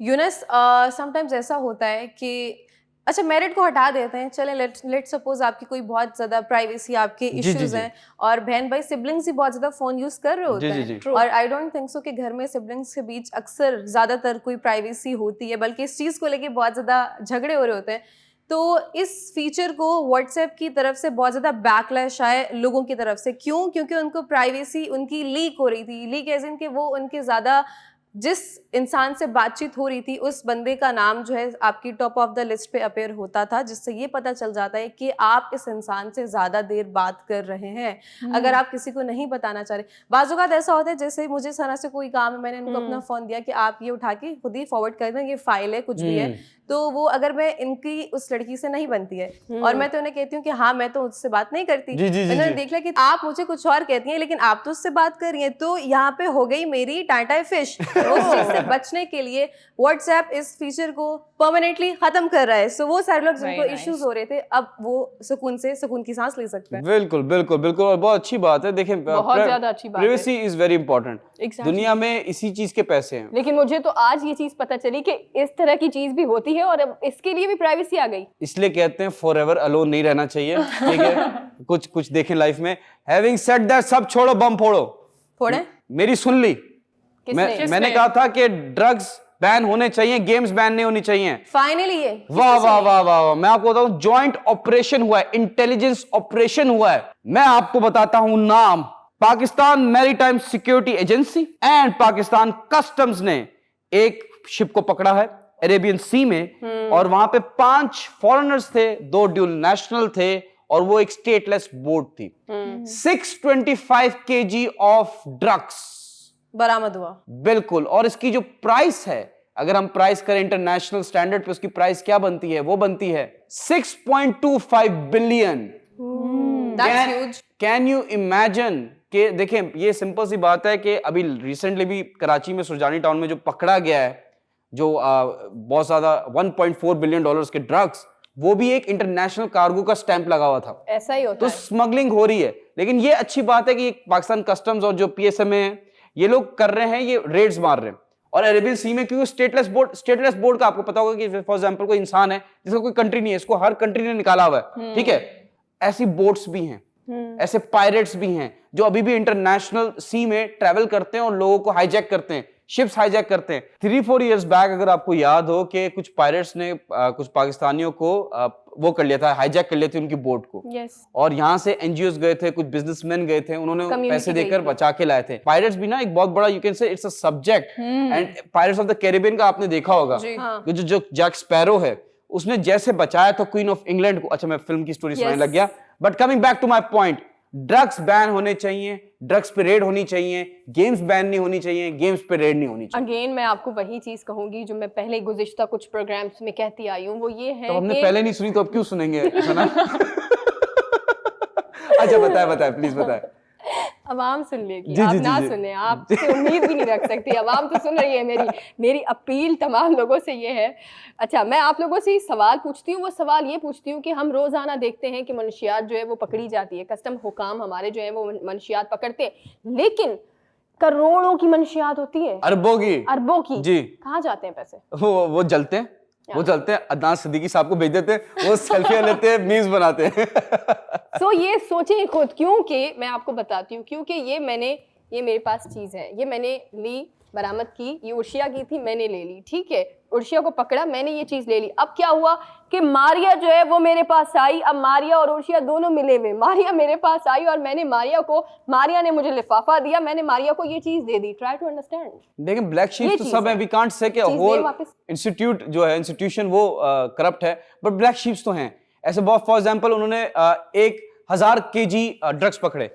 यूनस, समटाइम्स ऐसा होता है कि अच्छा मैरिड को हटा देते हैं, चलें, लेट सपोज आपकी कोई बहुत ज्यादा प्राइवेसी, आपके इश्यूज हैं, और बहन भाई सिबलिंग्स ही बहुत ज्यादा फोन यूज कर रहे होते हैं, और आई डोंट थिंक सो कि घर में सिबलिंग्स के बीच अक्सर ज्यादातर कोई प्राइवेसी होती है, बल्कि इस चीज को लेके बहुत ज्यादा झगड़े हो रहे होते हैं। तो इस फीचर को व्हाट्सएप की तरफ से बहुत ज़्यादा बैकलैश आए लोगों की तरफ से। क्यों? क्योंकि उनको प्राइवेसी उनकी लीक हो रही थी। लीक एज इन कि वो उनके ज़्यादा जिस इंसान से बातचीत हो रही थी उस बंदे का नाम जो है आपकी टॉप ऑफ द लिस्ट पे अपेयर होता था, जिससे ये पता चल जाता है कि आप इस इंसान से ज़्यादा देर बात कर रहे हैं। अगर आप किसी को नहीं बताना चाह रहे, बाज़ औक़ात ऐसा होता है जैसे मुझे सना से कोई काम है, मैंने इनको अपना फ़ोन दिया कि आप ये उठा के खुद ही फॉरवर्ड कर दें, ये फाइल है, कुछ भी है, तो वो अगर मैं इनकी उस लड़की से नहीं बनती है और मैं तो उन्हें कहती हूँ कि हाँ मैं तो उससे बात नहीं करती, मैंने देख लिया कि आप मुझे कुछ और कहती हैं लेकिन आप तो उससे बात कर रही हैं, तो यहाँ पे हो गई मेरी टाटा फिश। उस चीज से बचने के लिए व्हाट्सएप इस फीचर को परमानेंटली खत्म कर रहा है। सो वो सारे लोग जिनको इश्यूज हो रहे थे अब वो सुकून की सांस ले सकते हैं। बिल्कुल बिल्कुल बिल्कुल, और बहुत अच्छी बात है। देखें, बहुत ज्यादा अच्छी बात है। Privacy is very important. दुनिया में इसी चीज के पैसे हैं। लेकिन मुझे तो आज ये चीज पता चली कि इस तरह की चीज भी होती है और अब इसके लिए भी प्राइवेसी आ गई। इसलिए कहते हैं फॉरएवर अलोन नहीं रहना चाहिए, ठीक है। कुछ देखें लाइफ में। हैविंग सेड दैट, सब छोड़ो, बम फोड़े। मेरी सुन ली, मैंने कहा था कि ड्रग्स बैन होने चाहिए, गेम्स बैन नहीं होनी चाहिए। फाइनली ये वाह वाह वाह वाह, मैं आपको बताऊं जॉइंट ऑपरेशन हुआ है, इंटेलिजेंस ऑपरेशन हुआ है। मैं आपको बताता हूं नाम, Pakistan maritime security agency and Pakistan customs ने एक शिप को पकड़ा है अरेबियन सी में, और वहां पे 5 फॉरेनर्स थे, 2 ड्यूल नेशनल थे, और वो एक स्टेटलेस बोट थी। 625 kg ऑफ ड्रग्स बरामद हुआ। बिल्कुल, और इसकी जो प्राइस है, अगर हम प्राइस करें इंटरनेशनल स्टैंडर्ड पे, उसकी प्राइस क्या बनती है? वो बनती है 6.25 बिलियन। कैन यू इमेजिन कि देखें ये सिंपल सी बात है कि अभी रिसेंटली भी कराची में सुरजानी टाउन में जो पकड़ा गया है जो बहुत ज्यादा 1.4 बिलियन डॉलर्स के ड्रग्स, वो भी एक इंटरनेशनल कार्गो का स्टैंप लगा हुआ था। ऐसा ही होता तो है। स्मगलिंग हो रही है, लेकिन ये अच्छी बात है कि पाकिस्तान कस्टम्स और जो पीएसएमए है ये लोग कर रहे हैं, ये रेड्स मार रहे हैं। और अरेबियन सी में क्योंकि स्टेटलेस बोर्ड का आपको पता होगा कि फॉर एग्जांपल कोई इंसान है जिसका कोई कंट्री नहीं है, इसको हर कंट्री ने निकाला हुआ है, ठीक है, ऐसी बोट्स भी हैं, ऐसे पायरेट्स भी हैं जो अभी भी इंटरनेशनल सी में ट्रैवल करते हैं और लोगों को हाईजैक करते हैं, शिप्स हाईजैक करते हैं। 3-4 इयर्स बैक अगर आपको याद हो कि कुछ पायरेट्स ने कुछ पाकिस्तानियों को वो कर लिया था, हाईजैक कर लिए थे उनकी बोट को। और यहाँ से एनजीओज गए थे, कुछ बिजनेसमैन गए थे, उन्होंने पैसे देकर बचा के लाए थे। पायरेट्स भी ना एक बहुत बड़ा, you can say it's a subject, and pirates of the Caribbean का आपने देखा होगा, जो जैक स्पैरो है उसने जैसे बचाया था क्वीन ऑफ इंग्लैंड को। अच्छा मैं फिल्म की स्टोरी सुनाने लग गया, but coming back to my point, drugs ban होने चाहिए, ड्रग्स पे रेड होनी चाहिए, गेम्स बैन नहीं होनी चाहिए, गेम्स पे रेड नहीं होनी चाहिए। अगेन मैं आपको वही चीज कहूंगी जो मैं पहले गुज़िश्ता कुछ प्रोग्राम्स में कहती आई हूँ, वो ये है तो हमने पहले नहीं सुनी तो अब क्यों सुनेंगे, ऐसा ना? अच्छा बताए प्लीज बताए। अवाम सुन लेगी, आप ना सुने, आपसे उम्मीद भी नहीं रख सकती। अवाम तो सुन रही है। मेरी अपील तमाम लोगों से ये है। अच्छा मैं आप लोगों से सवाल पूछती हूँ, वो सवाल ये पूछती हूँ कि हम रोजाना देखते हैं कि मनशियात जो है वो पकड़ी जाती है, कस्टम हुकाम हमारे जो है वो मनशियात पकड़ते हैं, लेकिन करोड़ों की मनशियात होती है, अरबों की जी, कहाँ जाते हैं पैसे? वो जलते हैं, अदनान सिद्दीकी साहब को भेज देते हैं, वो सेल्फियां लेते हैं, मीम्स बनाते हैं। तो ये सोचें खुद, क्योंकि मैं आपको बताती हूँ, क्योंकि ये मेरे पास चीज है, ये मैंने ली, बरामद की, ये उर्शिया की थी, मैंने ले ली, ठीक है, उर्शिया को पकड़ा, मैंने ये चीज ले ली। अब क्या हुआ कि मारिया जो है वो मेरे पास आई, अब मारिया और उर्शिया दोनों मिले हुए, मारिया मेरे पास आई और मारिया ने मुझे लिफाफा दिया, मैंने मारिया को ये चीज दे दी। Try to understand. देखिए ब्लैक शीप तो सब है, वी कांट से कि होल इंस्टीट्यूट जो है, इंस्टीट्यूशन वो करप्ट है, बट ब्लैक शीप्स तो हैं। ऐसे बहुत, फॉर एग्जांपल उन्होंने 1000 केजी ड्रग्स पकड़े,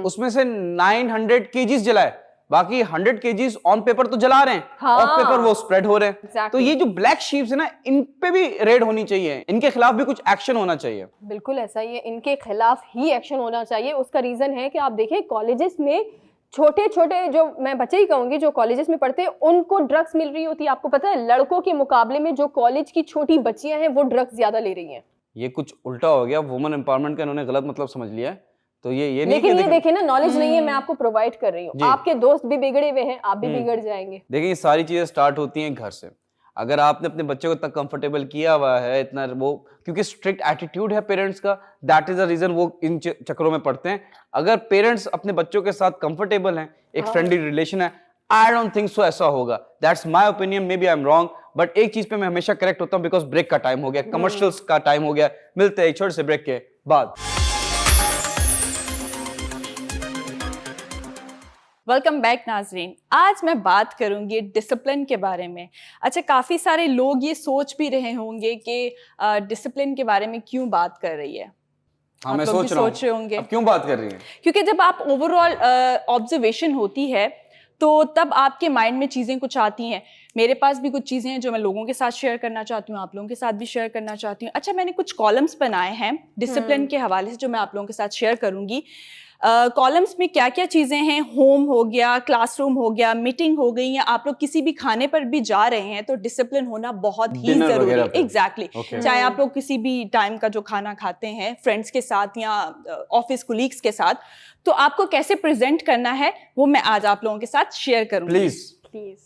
उसमें से 900 केजीज जलाए, बाकी 100 केजीज ऑन पेपर तो जला रहे हैं, ऑफ पेपर वो स्प्रेड हो रहे हैं। Exactly. तो ये जो ब्लैक शीप्स है ना, इन पे भी रेड होनी चाहिए, इनके खिलाफ भी कुछ एक्शन होना चाहिए। बिल्कुल ऐसा ही है, इनके खिलाफ ही एक्शन होना चाहिए। उसका रीजन है कि आप देखें कॉलेजेस में छोटे छोटे, जो मैं बच्चे ही कहूंगी, जो कॉलेजेस में पढ़ते हैं उनको ड्रग्स मिल रही होती है। आपको पता है लड़कों के मुकाबले में जो कॉलेज की छोटी बच्चियां हैं वो ड्रग्स ज्यादा ले रही हैं। ये कुछ उल्टा हो गया, वुमेन एम्पावरमेंट का इन्होंने गलत मतलब समझ लिया है। तो ये नहीं, लेकिन ये देखें ना, नॉलेज नहीं है, मैं आपको प्रोवाइड कर रही हूँ। आपके दोस्त भी बिगड़े हुए हैं, आप भी बिगड़ जाएंगे। देखिए ये सारी चीजें स्टार्ट होती हैं घर से। अगर आपने अपने बच्चे को इतना कंफर्टेबल किया हुआ है, इतना वो, क्योंकि स्ट्रिक्ट एटीट्यूड है पेरेंट्स का, दैट इज द रीजन वो इन चक्करों में पड़ते हैं। अगर पेरेंट्स अपने बच्चों के साथ कंफर्टेबल हैं, एक फ्रेंडली रिलेशन है, आई डोंट थिंक सो ऐसा होगा। That's my opinion, maybe I am wrong, but एक चीज पे मैं हमेशा करेक्ट होता हूँ, बिकॉज ब्रेक का टाइम हो गया, कमर्शियल्स का टाइम हो गया। मिलते हैं एक छोटे से ब्रेक के बाद। वेलकम बैक नाजरीन। आज मैं बात करूंगी डिसिप्लिन के बारे में। अच्छा काफ़ी सारे लोग ये सोच भी रहे होंगे कि डिसिप्लिन के बारे में क्यों बात कर रही है। हाँ, मैं सोच रहे होंगे अब क्यों बात कर रही है, क्योंकि जब आप ओवरऑल ऑब्जर्वेशन होती है तो तब आपके माइंड में चीज़ें कुछ आती हैं। मेरे पास भी कुछ चीज़ें हैं जो मैं लोगों के साथ शेयर करना चाहती हूँ, आप लोगों के साथ भी शेयर करना चाहती हूँ। अच्छा मैंने कुछ कॉलम्स बनाए हैं डिसिप्लिन के हवाले से जो मैं आप लोगों के साथ शेयर करूँगी। कॉलम्स में क्या क्या चीज़ें हैं, होम हो गया, क्लासरूम हो गया, मीटिंग हो गई, या आप लोग किसी भी खाने पर भी जा रहे हैं तो डिसिप्लिन होना बहुत ही ज़रूरी है। एग्जैक्टली चाहे आप लोग किसी भी टाइम का जो खाना खाते हैं फ्रेंड्स के साथ या ऑफिस कोलीग्स के साथ, तो आपको कैसे प्रेजेंट करना है वो मैं आज आप लोगों के साथ शेयर करूँगी। प्लीज।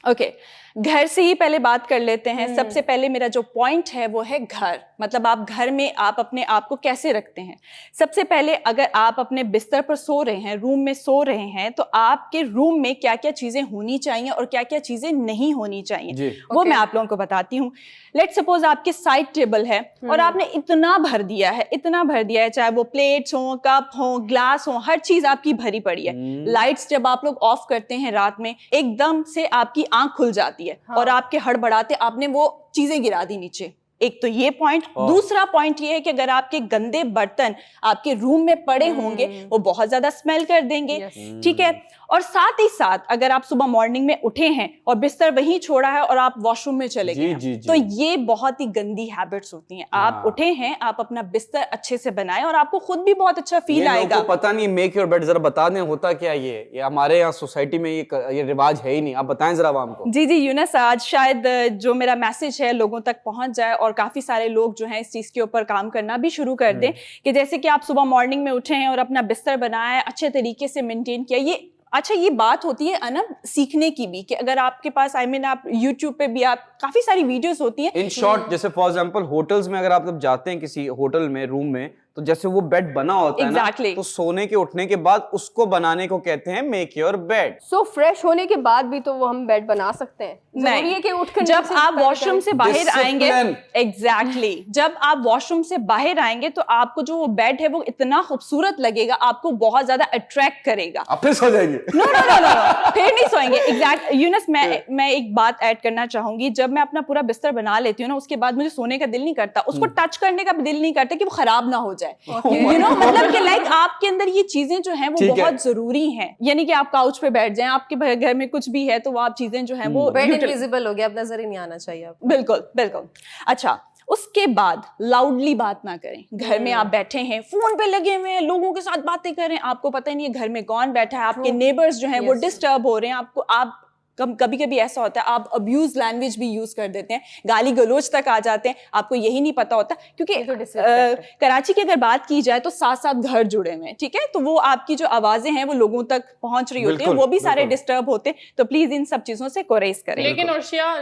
ओके, घर से ही पहले बात कर लेते हैं। सबसे पहले मेरा जो पॉइंट है वो है घर, मतलब आप घर में आप अपने आप को कैसे रखते हैं। सबसे पहले अगर आप अपने बिस्तर पर सो रहे हैं, रूम में सो रहे हैं, तो आपके रूम में क्या क्या चीज़ें होनी चाहिए और क्या क्या चीज़ें नहीं होनी चाहिए वो मैं आप लोगों को बताती हूँ। लेट्स सपोज आपके साइड टेबल है और आपने इतना भर दिया है, चाहे वो प्लेट्स हो, कप हो, ग्लास हो, हर चीज़ आपकी भरी पड़ी है। लाइट्स जब आप लोग ऑफ करते हैं रात में, एकदम से आपकी आंख खुल जाती है और आपके हड़बड़ाते आपने वो चीजें गिरा दी नीचे। एक तो ये पॉइंट। दूसरा पॉइंट ये है कि अगर आपके गंदे बर्तन आपके रूम में पड़े होंगे वो बहुत ज्यादा स्मेल कर देंगे, ठीक है। और साथ ही साथ अगर आप सुबह मॉर्निंग में उठे हैं और बिस्तर वहीं छोड़ा है और आप वॉशरूम में चले गए हैं, तो ये बहुत ही गंदी हैबिट्स होती हैं। आप उठे हैं, आप अपना बिस्तर अच्छे से बनाएं और आपको खुद भी बहुत अच्छा फील आएगा। पता नहीं मेक योर बेड, जरा बता दें होता क्या ये हमारे यहाँ सोसाइटी में ये रिवाज है ही नहीं, आप बताएं जरा आवाम को। जी यूनुस, आज शायद जो मेरा मैसेज है लोगों तक पहुंच जाए और काफी सारे लोग जो हैं इस चीज के ऊपर काम करना भी शुरू कर दें कि जैसे कि आप सुबह मॉर्निंग में उठे हैं और अपना बिस्तर बनाया, अच्छे तरीके से मेंटेन किया। ये अच्छा, ये बात होती है अनब सीखने की भी कि अगर आपके पास आप YouTube पे भी आप काफी सारी वीडियोस होती हैं। इन शॉर्ट, जैसे फॉर एग्जांपल होटल्स में अगर आप जब जाते हैं किसी होटल में रूम में, तो जैसे वो बेड बना होता है ना, तो सोने के उठने के बाद उसको बनाने को कहते हैं make your bed. So fresh होने के बाद भी तो वो हम बेड बना सकते हैं? जरूरी है कि उठकर जब आप वॉशरूम से बाहर आएंगे, एग्जैक्टली जब आप वॉशरूम से बाहर आएंगे तो आपको जो वो बेड है वो इतना खूबसूरत लगेगा, आपको बहुत ज्यादा अट्रैक्ट करेगा। आप फिर सो जाएंगे? नो, फिर नहीं सोएंगे। एग्जैक्ट यूनुस, मैं एक बात ऐड करना चाहूंगी। जब मैं अपना पूरा बिस्तर बना लेती हूँ ना, उसके बाद मुझे सोने का दिल नहीं करता, उसको टच करने का भी दिल नहीं करता कि वो खराब ना हो जाए। You know, मतलब कि लाइक आपके अंदर ये चीजें जो हैं वो बहुत जरूरी हैं। यानी कि आप काउच पे बैठ जाएं, आपके घर में कुछ भी है तो वो आप चीजें जो हैं वो इनविजिबल हो गया, अब नजर ही नहीं आना चाहिए आपको। बिल्कुल। अच्छा, उसके बाद लाउडली बात ना करें। घर में आप बैठे हैं, फोन पे लगे हुए हैं, लोगों के साथ बातें कर रहे हैं, आपको पता ही नहीं है घर में कौन बैठा है। आपके नेबर्स जो हैं वो डिस्टर्ब हो रहे हैं आपको। आप कभी कभी ऐसा होता है आप अब्यूज लैंग्वेज भी यूज कर देते हैं, गाली गलोच तक आ जाते हैं, आपको यही नहीं पता होता। क्योंकि कराची की अगर बात की जाए तो साथ साथ घर जुड़े हुए हैं, ठीक है, तो वो आपकी जो आवाजें हैं वो लोगों तक पहुंच रही होती है, वो भी सारे डिस्टर्ब होते हैं। तो प्लीज इन सब चीजों से कोरेज करें। लेकिन अर्शिया,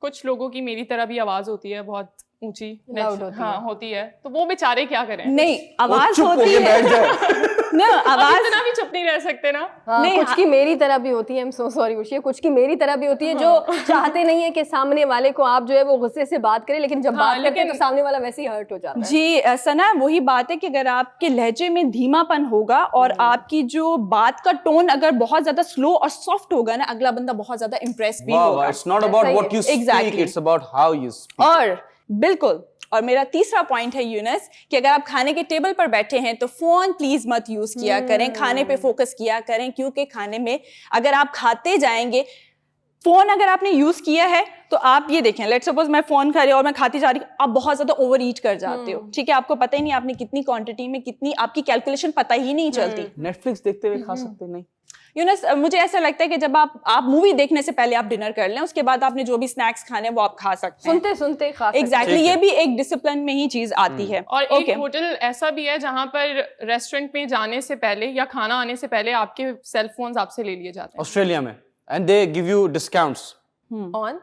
कुछ लोगों की मेरी तरह भी आवाज होती है, बहुत ऊंची होती है, तो वो बेचारे क्या करें? नहीं, आवाज होती है ना, आवाज इतना भी चुप नहीं रह सकते ना। नहीं, कुछ की मेरी तरह भी होती है, I'm so sorry उर्शिया, कुछ की मेरी तरह भी होती है जो चाहते नहीं है कि सामने वाले को आप जो है वो गुस्से से बात करें, लेकिन जब बात करते हैं तो सामने वाला वैसे ही हर्ट हो जाता है। जी सना, वही बात है कि अगर आपके लहजे में धीमापन होगा और आपकी जो बात का टोन अगर बहुत ज्यादा स्लो और सॉफ्ट होगा ना, अगला बंदा बहुत ज्यादा इंप्रेस भी होगा। It's not about what you speak, it's about how you speak. और बिल्कुल, और मेरा तीसरा पॉइंट है यूनुस कि अगर आप खाने के टेबल पर बैठे हैं तो फोन प्लीज मत यूज किया करें, खाने पे फोकस किया करें। क्योंकि खाने में अगर आप खाते जाएंगे, फोन अगर आपने यूज किया है तो आप ये देखें, लेट्स सपोज मैं फोन खा रही हूं और मैं खाती जा रही हूँ, आप बहुत ज्यादा ओवर ईट कर जाते हो, ठीक है, आपको पता ही नहीं आपने कितनी क्वांटिटी में कितनी, आपकी कैलकुलेशन पता ही नहीं चलती। नेटफ्लिक्स देखते हुए खा सकते नहीं? यूनुस, मुझे ऐसा लगता है कि जब आप मूवी देखने से पहले आप डिनर कर लें, उसके बाद आपने जो भी स्नैक्स खाने वो आप खा सकते हैं, सुनते खा सकते हैं। एग्जैक्टली, ये भी एक डिसिप्लिन में ही चीज आती है। और एक होटल ऐसा भी है जहां पर रेस्टोरेंट में जाने से पहले या खाना आने से पहले आपके सेल फोन्स आपसे ले लिए जाते हैं ऑस्ट्रेलिया में, and they give you discounts on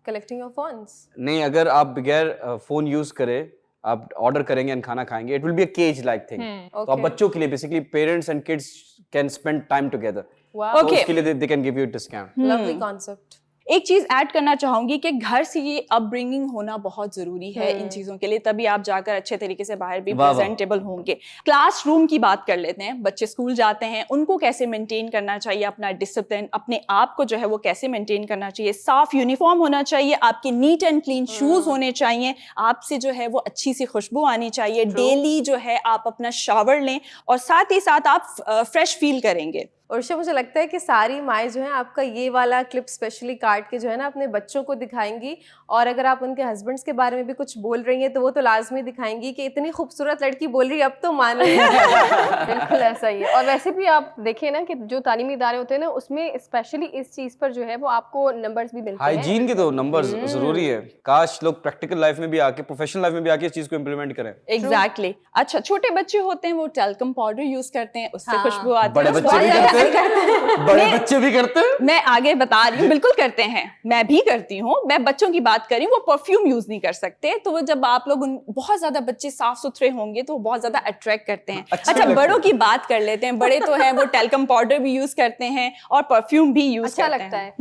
collecting your funds. नहीं, अगर आप बगैर फोन यूज करें, आप ऑर्डर करेंगे एंड खाना खाएंगे, it will be a cage like thing. तो आप बच्चों के लिए basically parents and kids can spend time together, तो उसके लिए they can give you discount. Lovely concept. एक चीज ऐड करना चाहूंगी कि घर से ये अपब्रिंगिंग होना बहुत जरूरी है इन चीजों के लिए, तभी आप जाकर अच्छे तरीके से बाहर भी प्रेजेंटेबल होंगे। क्लासरूम की बात कर लेते हैं। बच्चे स्कूल जाते हैं, उनको कैसे मेंटेन करना चाहिए अपना डिसिप्लिन, अपने आप को जो है वो कैसे मेंटेन करना चाहिए। साफ यूनिफॉर्म होना चाहिए, आपके नीट एंड क्लीन शूज होने चाहिए, आपसे जो है वो अच्छी सी खुशबू आनी चाहिए, डेली जो है आप अपना शावर लें और साथ ही साथ आप फ्रेश फील करेंगे। अर्शिया, मुझे लगता है कि सारी माएँ जो हैं आपका ये वाला क्लिप स्पेशली काट के जो है ना अपने बच्चों को दिखाएंगी, और अगर आप उनके हस्बैंड्स के बारे में भी कुछ बोल रही हैं तो वो तो लाजमी दिखाएंगी कि इतनी खूबसूरत लड़की बोल रही है, अब तो मान लो। बिल्कुल ऐसा ही है। और वैसे भी आप देखें ना कि जो तालीमी इदारे होते हैं ना, उसमें स्पेशली इस चीज़ पर जो है वो आपको नंबर्स भी मिलते हैं। हाइजीन के तो नंबर्स जरूरी है। काश लोग प्रैक्टिकल लाइफ में भी आके, प्रोफेशनल लाइफ में भी आके इस चीज को इंप्लीमेंट करें। एग्जैक्टली। अच्छा, छोटे बच्चे होते हैं वो टैल्कम पाउडर यूज करते हैं, उससे खुशबू आती है। बड़े बच्चे भी करते हैं, बड़े बच्चे भी करते हैं। मैं आगे बता रही हूँ, बिल्कुल करते हैं, मैं भी करती हूँ। मैं बच्चों की बात करी, वो परफ्यूम यूज नहीं कर सकते, तो वो जब आप लोग बहुत ज्यादा बच्चे साफ सुथरे होंगे तो बहुत ज्यादा अट्रैक्ट करते हैं। अच्छा, बड़ों की बात कर लेते हैं। बड़े तो हैं वो टैल्कम पाउडर भी यूज करते हैं और परफ्यूम भी यूज करते हैं। अच्छा लगता है।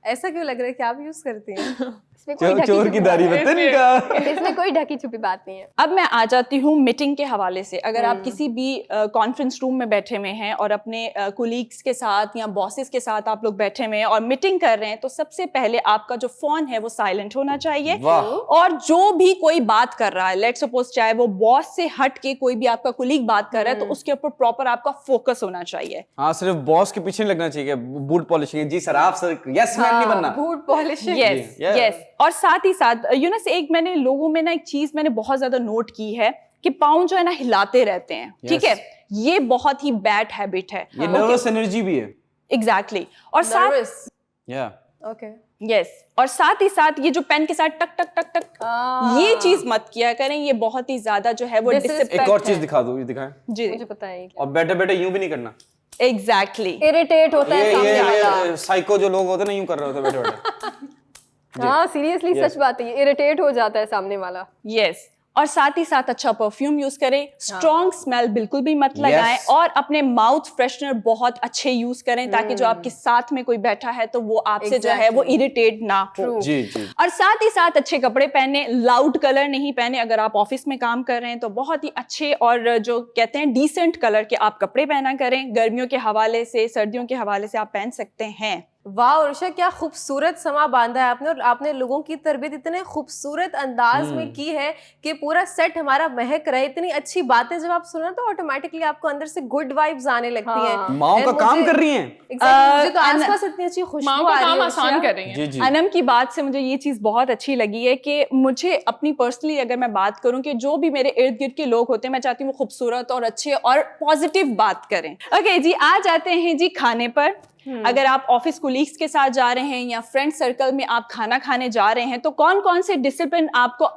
ऐसा क्यों लग रहा है कि आप यूज करती हैं? इसमें कोई ढकी चोर छुपी की बात दाढ़ी में तिनका। इसमें कोई ढकी छुपी बात नहीं है। अब मैं आ जाती हूँ मीटिंग के हवाले से। अगर आप किसी भी कॉन्फ्रेंस रूम में बैठे हुए हैं और अपने कोलीग्स के साथ या बॉसेस के साथ आप लोग बैठे हुए हैं और मीटिंग कर रहे हैं, तो सबसे पहले आपका जो फोन है वो साइलेंट होना चाहिए। और जो भी कोई बात कर रहा है, लेट्स सपोज चाहे वो बॉस से हट के कोई भी आपका कोलीग बात कर रहा है, तो उसके ऊपर प्रॉपर आपका फोकस होना चाहिए। हाँ, सिर्फ बॉस के पीछे नहीं लगना चाहिए, बूट पॉलिशिंग। जी सर, आप सर यस मैन नहीं बनना। Boot polishing. Yes yes. और साथ ही साथ यूनस, एक मैंने लोगों में ना एक चीज मैंने बहुत ज्यादा नोट की है कि पाँव जो है ना हिलाते रहते हैं। ठीक है, ये बहुत ही बैड हैबिट है। ये नर्वस एनर्जी भी है। एग्जैक्टली। और साथ या ओके यस, और साथ ही साथ ये जो पेन के साथ टक टक टक टक, ये चीज मत किया करें। ये बहुत ही ज्यादा जो है वो डिसिप्लिन। एक और चीज दिखा दो, ये दिखाएं जी, मुझे पता है और बैठे बैठे यूं भी नहीं करना। एग्जैक्टली। इरिटेट होता है सामने वाला। साइको जो लोग होते हैं ना, यूं कर रहे होते हैं बैठे बैठे। हाँ सीरियसली सच बात है, इरिटेट हो जाता है सामने वाला। यस। और साथ ही साथ अच्छा परफ्यूम यूज करें, स्ट्रॉन्ग स्मेल बिल्कुल भी मत लगाएं, और अपने माउथ फ्रेशनर बहुत अच्छे यूज करें ताकि जो आपके साथ में कोई बैठा है तो वो आपसे जो है वो इरिटेट ना हो। जी जी। और साथ ही साथ अच्छे कपड़े पहने, लाउड कलर नहीं पहने। अगर आप ऑफिस में काम कर रहे हैं तो बहुत ही अच्छे और जो कहते हैं डिसेंट कलर के आप कपड़े पहना करें। गर्मियों के हवाले से, सर्दियों के हवाले से आप पहन सकते हैं। वाह उर्षा, क्या खूबसूरत समा बांधा है आपने, और आपने लोगों की तरबियत इतने खूबसूरत अंदाज में की है कि पूरा सेट हमारा महक रहे। इतनी अच्छी बातें जब आप सुनो तो ऑटोमेटिकली आपको अंदर से गुड वाइब्स आने लगती हैं। माओ का काम कर रही हैं। मुझे तो आसपास इतनी अच्छी खुशबू माँ का आ रही काम है आसान कर रही जी हैं। जी। अनम की बात से मुझे ये चीज बहुत अच्छी लगी है कि मुझे अपनी पर्सनली अगर मैं बात करूं कि जो भी मेरे इर्द गिर्द के लोग होते हैं, मैं चाहती हूँ वो खूबसूरत और अच्छे और पॉजिटिव बात करें। ओके जी, आ जाते हैं जी खाने पर। अगर आप ऑफिस कोलीग्स के साथ जा रहे हैं या फ्रेंड सर्कल में आप खाना खाने जा रहे हैं, तो कौन कौन से डिसिप्लिन आपको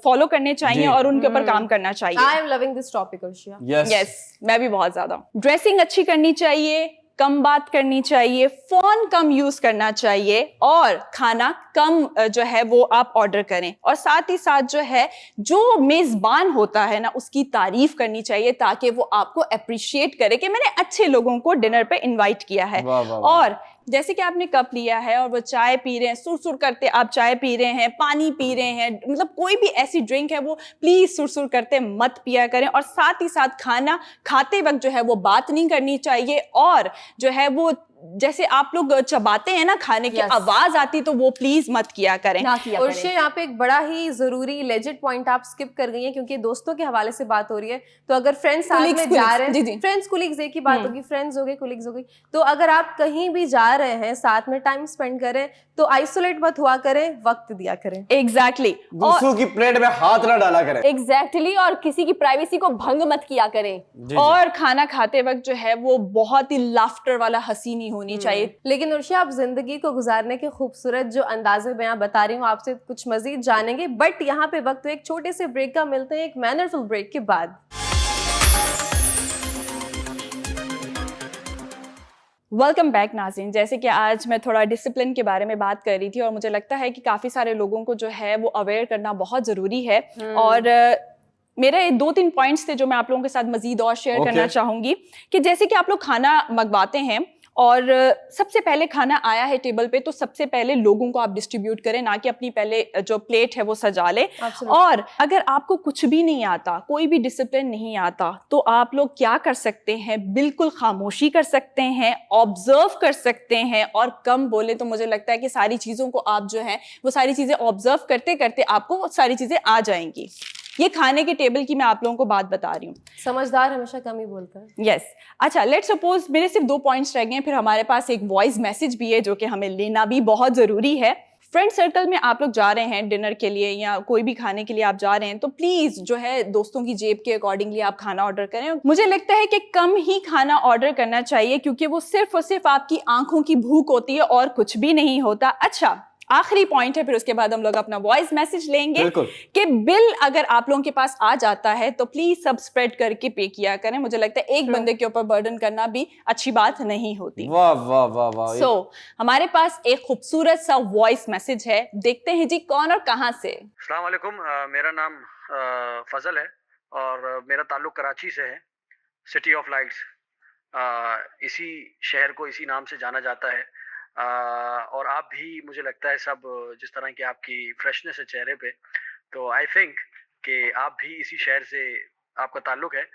फॉलो करने चाहिए और उनके ऊपर काम करना चाहिए? I am loving this topic Ursha. Yes, मैं भी बहुत ज्यादा। ड्रेसिंग अच्छी करनी चाहिए, कम बात करनी चाहिए, फोन कम यूज करना चाहिए, और खाना कम जो है वो आप ऑर्डर करें। और साथ ही साथ जो है जो मेजबान होता है ना, उसकी तारीफ करनी चाहिए ताकि वो आपको अप्रिशिएट करे कि मैंने अच्छे लोगों को डिनर पे इनवाइट किया है। वाह, वाह, वाह। और जैसे कि आपने कप लिया है और वो चाय पी रहे हैं, सुर करते आप चाय पी रहे हैं, पानी पी रहे हैं, मतलब कोई भी ऐसी ड्रिंक है वो प्लीज सुर करते मत पिया करें। और साथ ही साथ खाना खाते वक्त जो है वो बात नहीं करनी चाहिए, और जो है वो जैसे आप लोग चबाते हैं ना खाने की आवाज आती, तो वो प्लीज मत किया करें। उर्षा, यहाँ पे एक बड़ा ही जरूरी लेजिट पॉइंट आप स्किप कर गई हैं, क्योंकि दोस्तों के हवाले से बात हो रही है। तो अगर फ्रेंड्स साथ में जा रहे हैं, फ्रेंड्स कोलीग्स एक ही बात होगी, फ्रेंड्स हो गए कोलीग्स हो गई, तो अगर आप कहीं भी जा रहे हैं साथ में टाइम स्पेंड करें तो आइसोलेट मत हुआ करें, वक्त दिया करें। एग्जैक्टली। दूसरों की प्लेट में हाथ ना डाला करें। एग्जैक्टली। और किसी की प्राइवेसी को भंग मत किया करें। और खाना खाते वक्त जो है वो बहुत ही लाफ्टर वाला हंसी नहीं होनी चाहिए। लेकिन उर्षा, आप जिंदगी को गुजारने के खूबसूरत जो अंदाजे बयां बता रही हूँ, आपसे कुछ मजीद जानेंगे, बट यहाँ पे वक्त एक छोटे से ब्रेक का। मिलते हैं एक मैनरफुल ब्रेक के बाद। वेलकम बैक नाज़रीन। जैसे कि आज मैं थोड़ा डिसिप्लिन के बारे में बात कर रही थी, और मुझे लगता है कि काफ़ी सारे लोगों को जो है वो अवेयर करना बहुत ज़रूरी है। और मेरे 2-3 पॉइंट्स थे जो मैं आप लोगों के साथ मजीद और शेयर करना चाहूँगी। कि जैसे कि आप लोग खाना मंगवाते हैं और सबसे पहले खाना आया है टेबल पे, तो सबसे पहले लोगों को आप डिस्ट्रीब्यूट करें, ना कि अपनी पहले जो प्लेट है वो सजा ले। और अगर आपको कुछ भी नहीं आता, कोई भी डिसिप्लिन नहीं आता, तो आप लोग क्या कर सकते हैं? बिल्कुल खामोशी कर सकते हैं, ऑब्जर्व कर सकते हैं, और कम बोले तो मुझे लगता है कि सारी चीज़ों को आप जो है वो सारी चीज़ें ऑब्जर्व करते करते आपको सारी चीज़ें आ जाएंगी। ये खाने के टेबल की मैं आप लोगों को बात बता रही हूँ। समझदार हमेशा कम ही बोलता है। यस। अच्छा, लेट्स सपोज मेरे सिर्फ 2 पॉइंट्स रह गए हैं, फिर हमारे पास एक वॉइस मैसेज भी है जो कि हमें लेना भी बहुत ज़रूरी है। फ्रेंड सर्कल में आप लोग जा रहे हैं डिनर के लिए या कोई भी खाने के लिए आप जा रहे हैं, तो प्लीज़ जो है दोस्तों की जेब के अकॉर्डिंगली आप खाना ऑर्डर करें। मुझे लगता है कि कम ही खाना ऑर्डर करना चाहिए, क्योंकि वो सिर्फ और सिर्फ आपकी आंखों की भूख होती है और कुछ भी नहीं होता। अच्छा, आखिरी पॉइंट है, फिर उसके बाद हम लोग अपना वॉइस मैसेज लेंगे कि बिल अगर आप लोगों के पास आ जाता है तो प्लीज सब स्प्रेड करके पे किया करें। मुझे लगता है एक बंदे के ऊपर बर्डन करना भी अच्छी बात नहीं होती। वाह वाह वाह वाह। सो हमारे पास एक खूबसूरत सा वॉइस मैसेज है, देखते हैं जी कौन और कहां से। अस्सलाम वालेकुम, मेरा नाम फजल है और मेरा ताल्लुक कराची से है, सिटी ऑफ लाइट्स। इसी शहर को इसी नाम से जाना जाता है। और आप भी, मुझे लगता है सब जिस तरह की आपकी फ्रेशनेस है चेहरे पे, तो आई थिंक कि आप भी इसी शहर से आपका ताल्लुक है।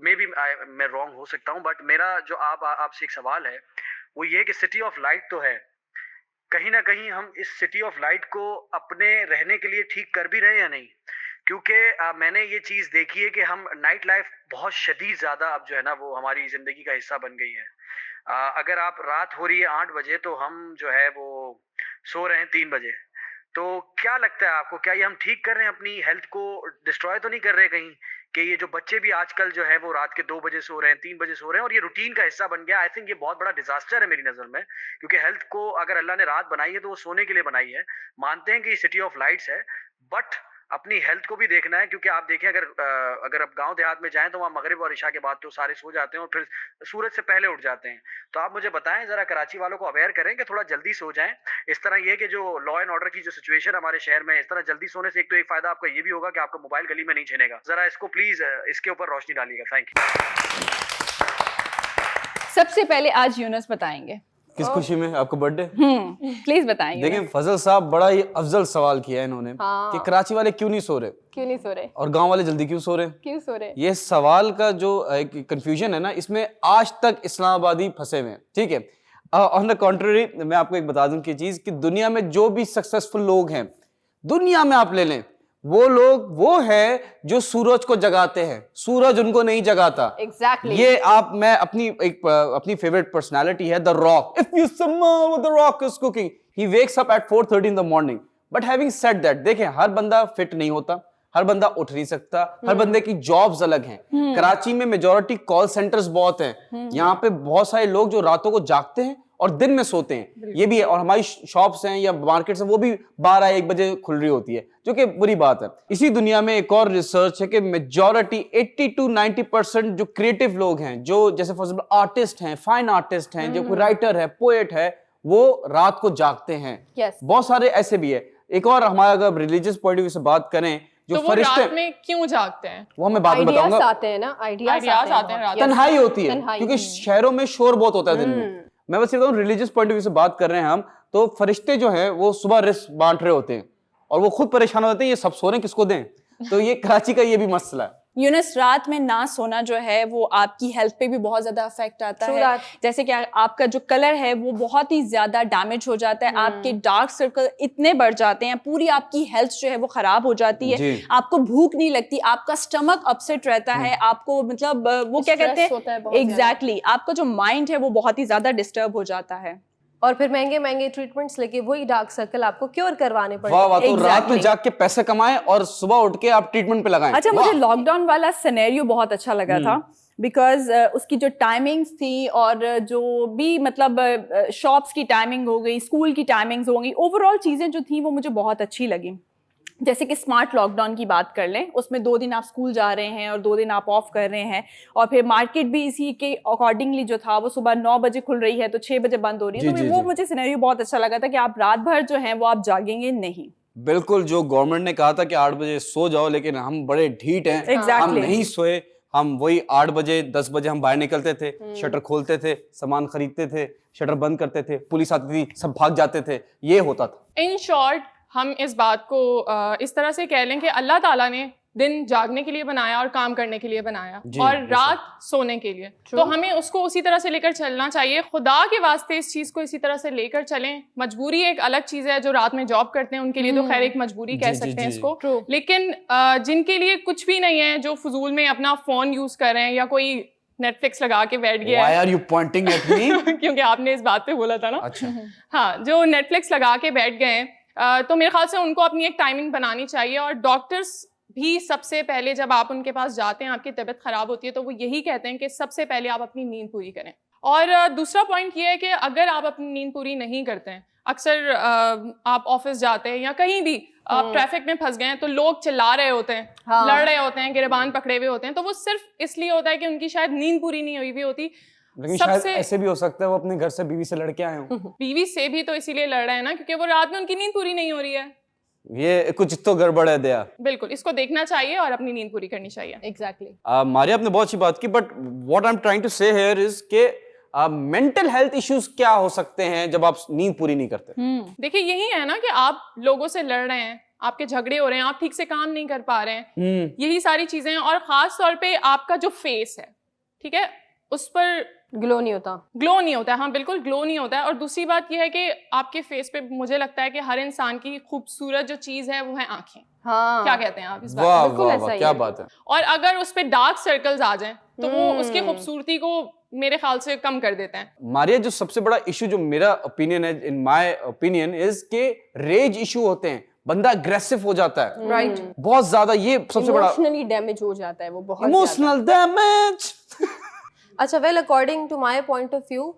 मे बी मैं रॉन्ग हो सकता हूँ, बट मेरा जो आपसे एक सवाल है वो ये कि सिटी ऑफ लाइट तो है, कहीं ना कहीं हम इस सिटी ऑफ लाइट को अपने रहने के लिए ठीक कर भी रहे हैं या नहीं? क्योंकि मैंने ये चीज़ देखी है कि हम नाइट लाइफ बहुत शदीद ज़्यादा अब जो है ना वो हमारी ज़िंदगी का हिस्सा बन गई है। अगर आप रात हो रही है 8 बजे तो हम जो है वो सो रहे हैं 3 बजे। तो क्या लगता है आपको, क्या ये हम ठीक कर रहे हैं, अपनी हेल्थ को डिस्ट्रॉय तो नहीं कर रहे कहीं? कि ये जो बच्चे भी आजकल जो है वो रात के 2 बजे सो रहे हैं, 3 बजे सो रहे हैं और ये रूटीन का हिस्सा बन गया। आई थिंक ये बहुत बड़ा डिजास्टर है मेरी नज़र में, क्योंकि हेल्थ को अगर अल्लाह ने रात बनाई है तो वो सोने के लिए बनाई है। मानते हैं कि ये सिटी ऑफ लाइट्स है, बट अपनी हेल्थ को भी देखना है, क्योंकि आप देखें अगर आप गांव देहात में जाएं तो वहाँ मगरिब और इशा के बाद तो सारे सो जाते हैं और फिर सूरज से पहले उठ जाते हैं। तो आप मुझे बताएं जरा, कराची वालों को अवेयर करें कि थोड़ा जल्दी सो जाएं। इस तरह ये कि जो लॉ एंड ऑर्डर की जो सिचुएशन हमारे शहर में, इस तरह जल्दी सोने से एक तो एक फायदा आपका ये भी होगा कि आपका मोबाइल गली में नहीं छिनेगा। जरा इसको प्लीज इसके ऊपर रोशनी डालिएगा। Thank you. सबसे पहले आज यूनुस बताएंगे। किस खुशी में? आपका बर्थडे? प्लीज बताएंगे। देखिए फजल साहब, बड़ा ही अफजल सवाल किया है इन्होंने कि कराची वाले क्यों नहीं सो रहे, क्यों नहीं सो रहे और गांव वाले जल्दी क्यों सो रहे? क्यों सो रहे? ये सवाल का जो कंफ्यूजन है ना, इसमें आज तक इस्लामाबादी फंसे हुए हैं। ठीक है, ऑन द कॉन्ट्ररी मैं आपको एक बता दूं की चीज कि दुनिया में जो भी सक्सेसफुल लोग हैं, दुनिया में आप ले लें, वो लोग वो है जो सूरज को जगाते हैं, सूरज उनको नहीं जगाता। Exactly. ये मैं अपनी फेवरेट पर्सनालिटी है the rock. If you smell the rock is cooking, he wakes up at 4:30 in the morning. But having said that, देखें हर बंदा फिट नहीं होता, हर बंदा उठ नहीं सकता, हर बंदे की जॉब्स अलग हैं। कराची में मेजॉरिटी कॉल सेंटर्स बहुत हैं, यहाँ पे बहुत सारे लोग जो रातों को जागते हैं और दिन में सोते हैं, ये भी है। और हमारी शॉप्स हैं या मार्केट्स हैं वो भी 12-1 बजे खुल रही होती है, जो कि बुरी बात है। इसी दुनिया में एक और रिसर्च है कि मेजॉरिटी 80 to 90% जो क्रिएटिव लोग हैं, जो जैसे फॉर एग्जांपल आर्टिस्ट हैं, फाइन आर्टिस्ट हैं, जो कोई राइटर है, पोएट है, वो रात को जागते हैं। बहुत सारे ऐसे भी है। एक और हमारा अगर रिलीजियस पॉइंट ऑफ व्यू से बात करें, जो तो वो फरिश्ते रात में क्यों जागते हैं? वो मैं बाद में बताऊंगा। आते हैं ना, आइडियाज आते हैं रात। तन्हाई होती है क्योंकि शहरों में शोर बहुत होता है दिन में। मैं बस ये बताऊं, रिलीजियस पॉइंट ऑफ व्यू से बात कर रहे हैं हम, तो फरिश्ते जो हैं वो सुबह रिस्क बांट रहे होते हैं और वो खुद परेशान हो जाते हैं, ये सब सो रहे हैं, किसको दें? तो ये कराची का ये भी मसला है। यूनुस, रात में ना सोना जो है वो आपकी हेल्थ पे भी बहुत ज्यादा अफेक्ट आता है। जैसे कि आपका जो कलर है वो बहुत ही ज्यादा डैमेज हो जाता है, आपके डार्क सर्कल इतने बढ़ जाते हैं, पूरी आपकी हेल्थ जो है वो खराब हो जाती है, आपको भूख नहीं लगती, आपका स्टमक अपसेट रहता है, आपको मतलब वो क्या कहते हैं, एग्जैक्टली आपका जो माइंड है वो बहुत ही ज्यादा डिस्टर्ब हो जाता है। और फिर महंगे महंगे ट्रीटमेंट्स लेके वही डार्क सर्कल आपको क्योर करवाने पड़े। वाह वाह, तो रात में जाग के पैसे कमाएं और सुबह उठ के आप ट्रीटमेंट पे लगाएं। अच्छा, मुझे लॉकडाउन वाला सिनेरियो बहुत अच्छा लगा था, बिकॉज उसकी जो टाइमिंग्स थी और जो भी मतलब शॉप्स की टाइमिंग हो गई, स्कूल की टाइमिंग्स हो गई, ओवरऑल चीज़ें जो थी वो मुझे बहुत अच्छी लगी। जैसे कि स्मार्ट लॉकडाउन की बात कर लें, उसमें 2 दिन आप स्कूल जा रहे हैं और 2 दिन आप ऑफ कर रहे हैं, और फिर मार्केट भी इसी के अकॉर्डिंगली जो था वो सुबह 9 बजे खुल रही है तो 6 बजे बंद हो रही है। तो वो मुझे सिनेरियो बहुत अच्छा लगा था कि आप रात भर जो है वो आप जागेंगे नहीं। बिल्कुल, जो गवर्नमेंट ने कहा था कि 8 बजे सो जाओ, लेकिन हम बड़े ढीठ हैं, हम नहीं सोए। हम वही 8 बजे 10 बजे हम बाहर निकलते थे, शटर खोलते थे, सामान खरीदते थे, शटर बंद करते थे, पुलिस आती थी, सब भाग जाते थे, ये होता था। इन शॉर्ट हम इस बात को इस तरह से कह लें कि अल्लाह ताला ने दिन जागने के लिए बनाया और काम करने के लिए बनाया और रात सोने के लिए, तो हमें उसको उसी तरह से लेकर चलना चाहिए। खुदा के वास्ते इस चीज़ को इसी तरह से लेकर चलें। मजबूरी एक अलग चीज़ है, जो रात में जॉब करते हैं उनके लिए तो खैर एक मजबूरी कह सकते हैं इसको, लेकिन जिनके लिए कुछ भी नहीं है, जो फजूल में अपना फ़ोन यूज़ कर रहे हैं या कोई नेटफ्लिक्स लगा के बैठ गया Why are you pointing at me? क्योंकि आपने इस बात पे बोला था ना। अच्छा। हाँ, जो नेटफ्लिक्स लगा के बैठ गए हैं, तो मेरे ख्याल से उनको अपनी एक टाइमिंग बनानी चाहिए। और डॉक्टर्स भी सबसे पहले जब आप उनके पास जाते हैं, आपकी तबीयत ख़राब होती है, तो वो यही कहते हैं कि सबसे पहले आप अपनी नींद पूरी करें। और दूसरा पॉइंट ये है कि अगर आप अपनी नींद पूरी नहीं करते हैं, अक्सर आप ऑफिस जाते हैं या कहीं भी आप ट्रैफिक में फंस गए हैं, तो लोग चिल्ला रहे होते हैं, लड़ रहे होते हैं, गिरबान पकड़े हुए होते हैं, तो वो सिर्फ इसलिए होता है कि उनकी शायद नींद पूरी नहीं हुई होती। लेकिन शायद ऐसे भी हो सकता है वो अपने घर से बीवी से लड़के आए हों। बीवी से भी तो इसीलिए लड़ रहे हैं ना, क्योंकि वो रात में उनकी नींद पूरी नहीं हो रही है। ये कुछ तो गड़बड़ है दया। बिल्कुल, इसको देखना चाहिए और अपनी नींद पूरी करनी चाहिए। एग्जैक्टली। मारिया, आपने बहुत अच्छी बात की, but what I am trying to say here is के मेंटल हेल्थ इश्यूज क्या हो सकते हैं जब आप नींद पूरी नहीं करते? देखिए यही है ना कि आप लोगों से लड़ रहे हैं, आपके झगड़े हो रहे हैं, आप ठीक से काम नहीं कर पा रहे हैं, यही सारी चीजें हैं। और खास तौर पे आपका जो फेस है, ठीक है, उस पर ग्लो नहीं होता है। हाँ बिल्कुल ग्लो नहीं होता है। और दूसरी बात यह है कि आपके फेस पे मुझे लगता है कि हर इंसान की खूबसूरत जो चीज है वो है आंखें। हाँ, क्या कहते हैं आप इस बात? वाह बिल्कुल वाह ऐसा वाह, ही क्या है। बात है। और अगर उस पे डार्क सर्कल्स आ जाएं तो वो उसकी खूबसूरती को मेरे ख्याल से कम कर देते हैं। मारिया, जो सबसे बड़ा इशू जो मेरा ओपिनियन है, इन माय ओपिनियन, इज के रेज इशू होते हैं, बंदा अग्रेसिव हो जाता है, राइट, बहुत ज्यादा, ये सबसे बड़ा इमोशनली डैमेज हो जाता है वो बहुत इमोशनल डैमेज। अच्छा, well according to my point of view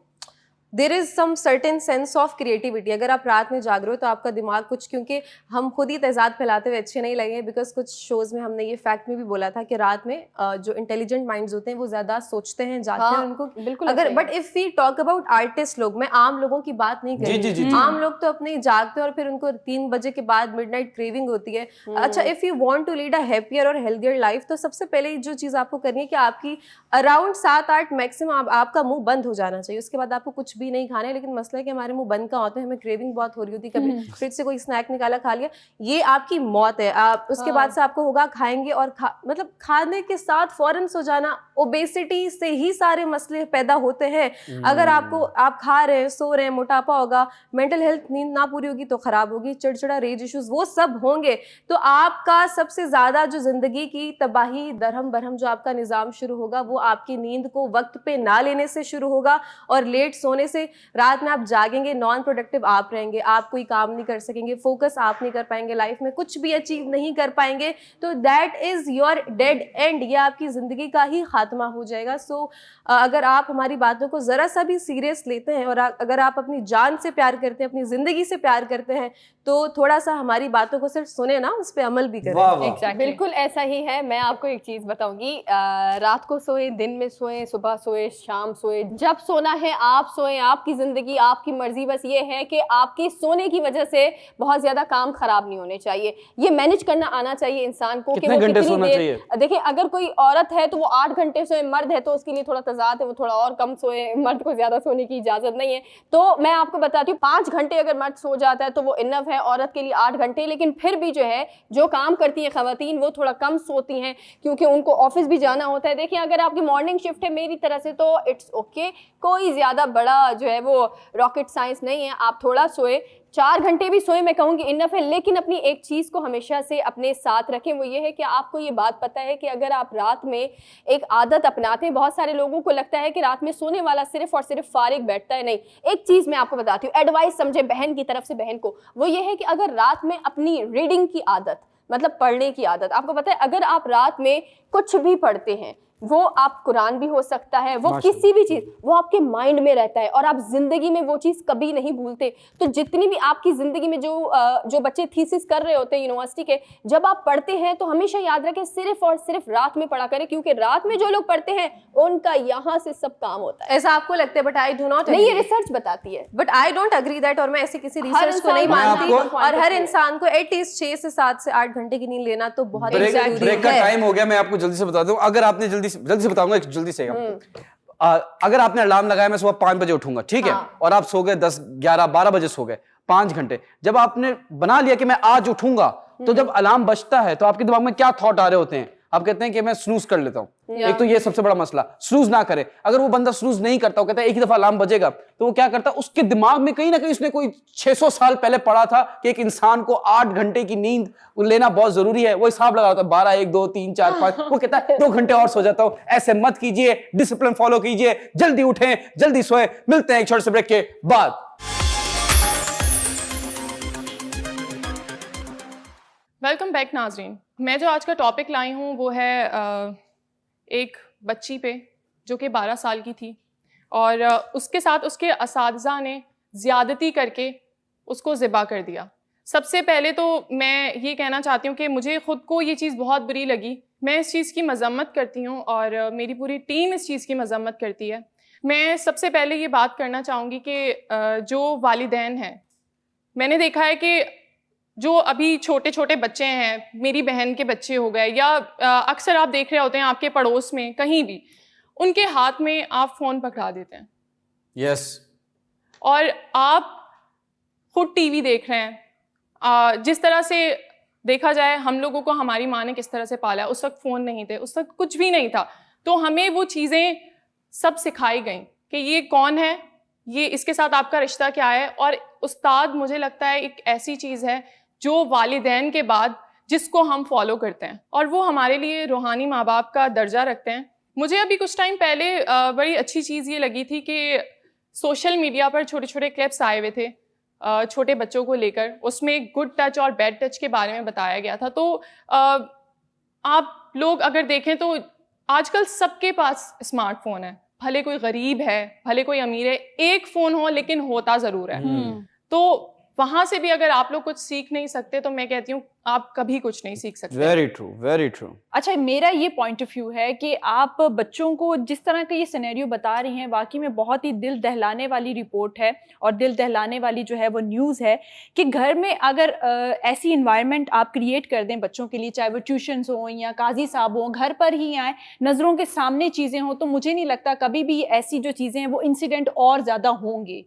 there is some certain sense of creativity. अगर आप रात में जाग रहे हो तो आपका दिमाग कुछ, क्योंकि हम खुद ही तेजाद फैलाते हुए अच्छे नहीं लगे, बिकॉज कुछ शोज में हमने ये फैक्ट में भी बोला था कि रात में जो इंटेलिजेंट माइंड्स होते हैं वो ज्यादा सोचते हैं, जागते हैं, उनको बिल्कुल। अगर but if we talk about artist लोग, मैं आम लोगों की बात नहीं कर जी, जी, रही, जी। आम लोग तो अपने जागते हैं और फिर उनको 3 बजे के बाद मिडनाइट क्रेविंग होती है। अच्छा, if you want to lead a happier और हेल्थियर लाइफ तो सबसे पहले जो चीज आपको करनी है कि आपकी अराउंड 7-8 मैक्सिमम आपका मुंह बंद हो जाना चाहिए। उसके बाद आपको कुछ भी नहीं खाना है। लेकिन मसला है कि हमारे मुंह बंद का होते हैं, हमें क्रेविंग बहुत हो रही होती है, कभी फ्रिज से कोई स्नैक निकाला खा लिया, ये आपकी मौत है। आप उसके बाद से आपको होगा खाएंगे और मतलब खाने के साथ फौरन सो जाना। ओबेसिटी से ही सारे मसले पैदा होते हैं। अगर आप खा रहे हैं, सो रहे हैं, मोटापा होगा, मेंटल हेल्थ, नींद ना पूरी होगी तो खराब होगी, चिड़चिड़ा, रेज इश्यूज, वो सब होंगे। तो आपका सबसे ज्यादा जो जिंदगी की तबाही, दरहम बरहम जो आपका निजाम शुरू होगा वो आपकी नींद को वक्त पे ना लेने से शुरू होगा और लेट सोने से। रात में आप जागेंगे, नॉन प्रोडक्टिव आप रहेंगे, आप कोई काम नहीं कर सकेंगे, फोकस आप नहीं कर पाएंगे, लाइफ में कुछ भी अचीव नहीं कर पाएंगे। तो that is your dead and, ये आपकी जिंदगी का ही खात्मा हो जाएगा। सो अगर आप हमारी बातों को जरा सा भी सीरियस लेते हैं और अगर आप अपनी जान से प्यार करते हैं, अपनी जिंदगी से प्यार करते हैं, तो थोड़ा सा हमारी बातों को सिर्फ सुने ना, उस पर अमल भी करें। Exactly. बिल्कुल ऐसा ही है। मैं आपको एक चीज बताऊंगी, रात को सोए, दिन में सोए, सुबह सोए, शाम सोए, जब सोना है आप सोए, आपकी जिंदगी आपकी मर्जी। बस ये है कि आपके सोने की वजह से बहुत ज्यादा काम खराब नहीं होने चाहिए। ये मैनेज करना आना चाहिए इंसान को कि वो घंटे कितनी सोना देर। चाहिए? देखिए, अगर कोई औरत है तो वो 8 घंटे सोए, मर्द है तो उसके लिए थोड़ा तजाद है, वो थोड़ा और कम सोए, मर्द को ज्यादा सोने की इजाजत नहीं है। तो मैं आपको बताती हूँ, 5 घंटे अगर मर्द सो जाता है तो वो इनफ है, औरत के लिए 8 घंटे। लेकिन फिर भी जो है, जो काम करती है खवातीन वो थोड़ा कम सोती हैं क्योंकि उनको ऑफिस भी जाना होता है। देखिए, अगर आपकी मॉर्निंग शिफ्ट है मेरी तरह से तो इट्स ओके, कोई ज्यादा बड़ा जो है वो रॉकेट साइंस नहीं है। आप थोड़ा सोए, 4 घंटे भी सोए, मैं कहूँगी इनफ है। लेकिन अपनी एक चीज़ को हमेशा से अपने साथ रखें, वो ये है कि आपको ये बात पता है कि अगर आप रात में एक आदत अपनाते हैं, बहुत सारे लोगों को लगता है कि रात में सोने वाला सिर्फ और सिर्फ फारिग बैठता है। नहीं, एक चीज़ मैं आपको बताती हूँ, एडवाइस समझे बहन की तरफ से बहन को, वो ये है कि अगर रात में अपनी रीडिंग की आदत, मतलब पढ़ने की आदत, आपको पता है अगर आप रात में कुछ भी पढ़ते हैं, वो आप कुरान भी हो सकता है, वो किसी भी चीज, वो आपके माइंड में रहता है और आप जिंदगी में वो चीज कभी नहीं भूलते। तो जितनी भी आपकी जिंदगी में जो बच्चे थीसिस कर रहे होते हैं यूनिवर्सिटी के, जब आप पढ़ते हैं तो हमेशा याद रखें सिर्फ और सिर्फ रात में पढ़ा करें, क्योंकि रात में जो लोग पढ़ते हैं उनका यहाँ से सब काम होता है। ऐसा आपको लगता है, बट आई डू नॉट। नहीं, ये रिसर्च बताती है, but I don't agree that, और मैं ऐसे किसी रिसर्च को नहीं मानती। और हर इंसान को एटलीस्ट 6 से 7 से 8 घंटे की नींद लेना तो बहुत ब्रेक जरूरी का है। टाइम हो गया, मैं आपको जल्दी से बता दूं। अगर आपने जल्दी से बताऊंगा, जल्दी से अगर आपने अलार्म लगाया मैं सुबह 5 बजे उठूंगा, ठीक है, और आप सो गए 10, 11, 12 बजे सो गए, 5 घंटे, जब आपने बना लिया कि मैं आज उठूंगा, तो जब अलार्म बजता है तो आपके दिमाग में क्या थॉट आ रहे होते हैं? आप कहते हैं कि मैं स्नूज कर लेता हूं। एक तो ये सबसे बड़ा मसला, स्नूज ना करे। अगर वो बंदा स्नूज नहीं करता, वो कहता है एक ही दफा अलार्म बजेगा, तो वो क्या करता है, उसके दिमाग में कहीं ना कहीं उसने कोई 600 साल पहले पढ़ा था कि एक इंसान को 8 घंटे की नींद लेना बहुत जरूरी है। वो हिसाब लगा होता है 12, 1, 2, 3, 4, 5, वो कहता है 2 घंटे और सो जाता हूं। ऐसे मत कीजिए, डिसिप्लिन फॉलो कीजिए, जल्दी उठें, जल्दी सोए। मिलते हैं एक छोटे से ब्रेक के बाद। वेलकम बैक नाजरीन। मैं जो आज का टॉपिक लाई हूँ वो है एक बच्ची पे जो कि 12 साल की थी और उसके साथ उसके असातिज़ा ने ज़्यादती करके उसको ज़िबा कर दिया। सबसे पहले तो मैं ये कहना चाहती हूँ कि मुझे ख़ुद को ये चीज़ बहुत बुरी लगी। मैं इस चीज़ की मज़म्मत करती हूँ और मेरी पूरी टीम इस चीज़ की मज़म्मत करती है। मैं सबसे पहले ये बात करना चाहूँगी कि जो वालिदैन हैं, मैंने देखा है कि जो अभी छोटे छोटे बच्चे हैं, मेरी बहन के बच्चे हो गए या अक्सर आप देख रहे होते हैं आपके पड़ोस में कहीं भी, उनके हाथ में आप फ़ोन पकड़ा देते हैं। यस। और आप खुद टीवी देख रहे हैं, जिस तरह से देखा जाए हम लोगों को हमारी माँ ने किस तरह से पाला, उस वक्त फ़ोन नहीं थे, उस वक्त कुछ भी नहीं था, तो हमें वो चीज़ें सब सिखाई गई कि ये कौन है, ये इसके साथ आपका रिश्ता क्या है। और उस्ताद मुझे लगता है एक ऐसी चीज़ है जो वालिदैन के बाद जिसको हम फॉलो करते हैं और वो हमारे लिए रूहानी माँ बाप का दर्जा रखते हैं। मुझे अभी कुछ टाइम पहले बड़ी अच्छी चीज़ ये लगी थी कि सोशल मीडिया पर छोटे छोटे क्लिप्स आए हुए थे छोटे बच्चों को लेकर, उसमें गुड टच और बैड टच के बारे में बताया गया था। तो आप लोग अगर देखें तो आजकल सबके पास स्मार्टफोन है, भले कोई गरीब है भले कोई अमीर है, एक फ़ोन हो लेकिन होता ज़रूर है। तो वहाँ से भी अगर आप लोग कुछ सीख नहीं सकते तो मैं कहती हूँ आप कभी कुछ नहीं सीख सकते। Very true, very true. अच्छा, मेरा ये पॉइंट ऑफ व्यू है कि आप बच्चों को जिस तरह का ये सिनेरियो बता रही हैं, वाकई में बहुत ही दिल दहलाने वाली रिपोर्ट है और दिल दहलाने वाली जो है वो न्यूज़ है कि घर में अगर ऐसी इन्वायरमेंट आप क्रिएट कर दें बच्चों के लिए, चाहे वो ट्यूशन्स हों या काजी साहब हों, घर पर ही आए, नज़रों के सामने चीज़ें हों, तो मुझे नहीं लगता कभी भी ऐसी जो चीज़ें हैं वो इंसिडेंट और ज़्यादा होंगे।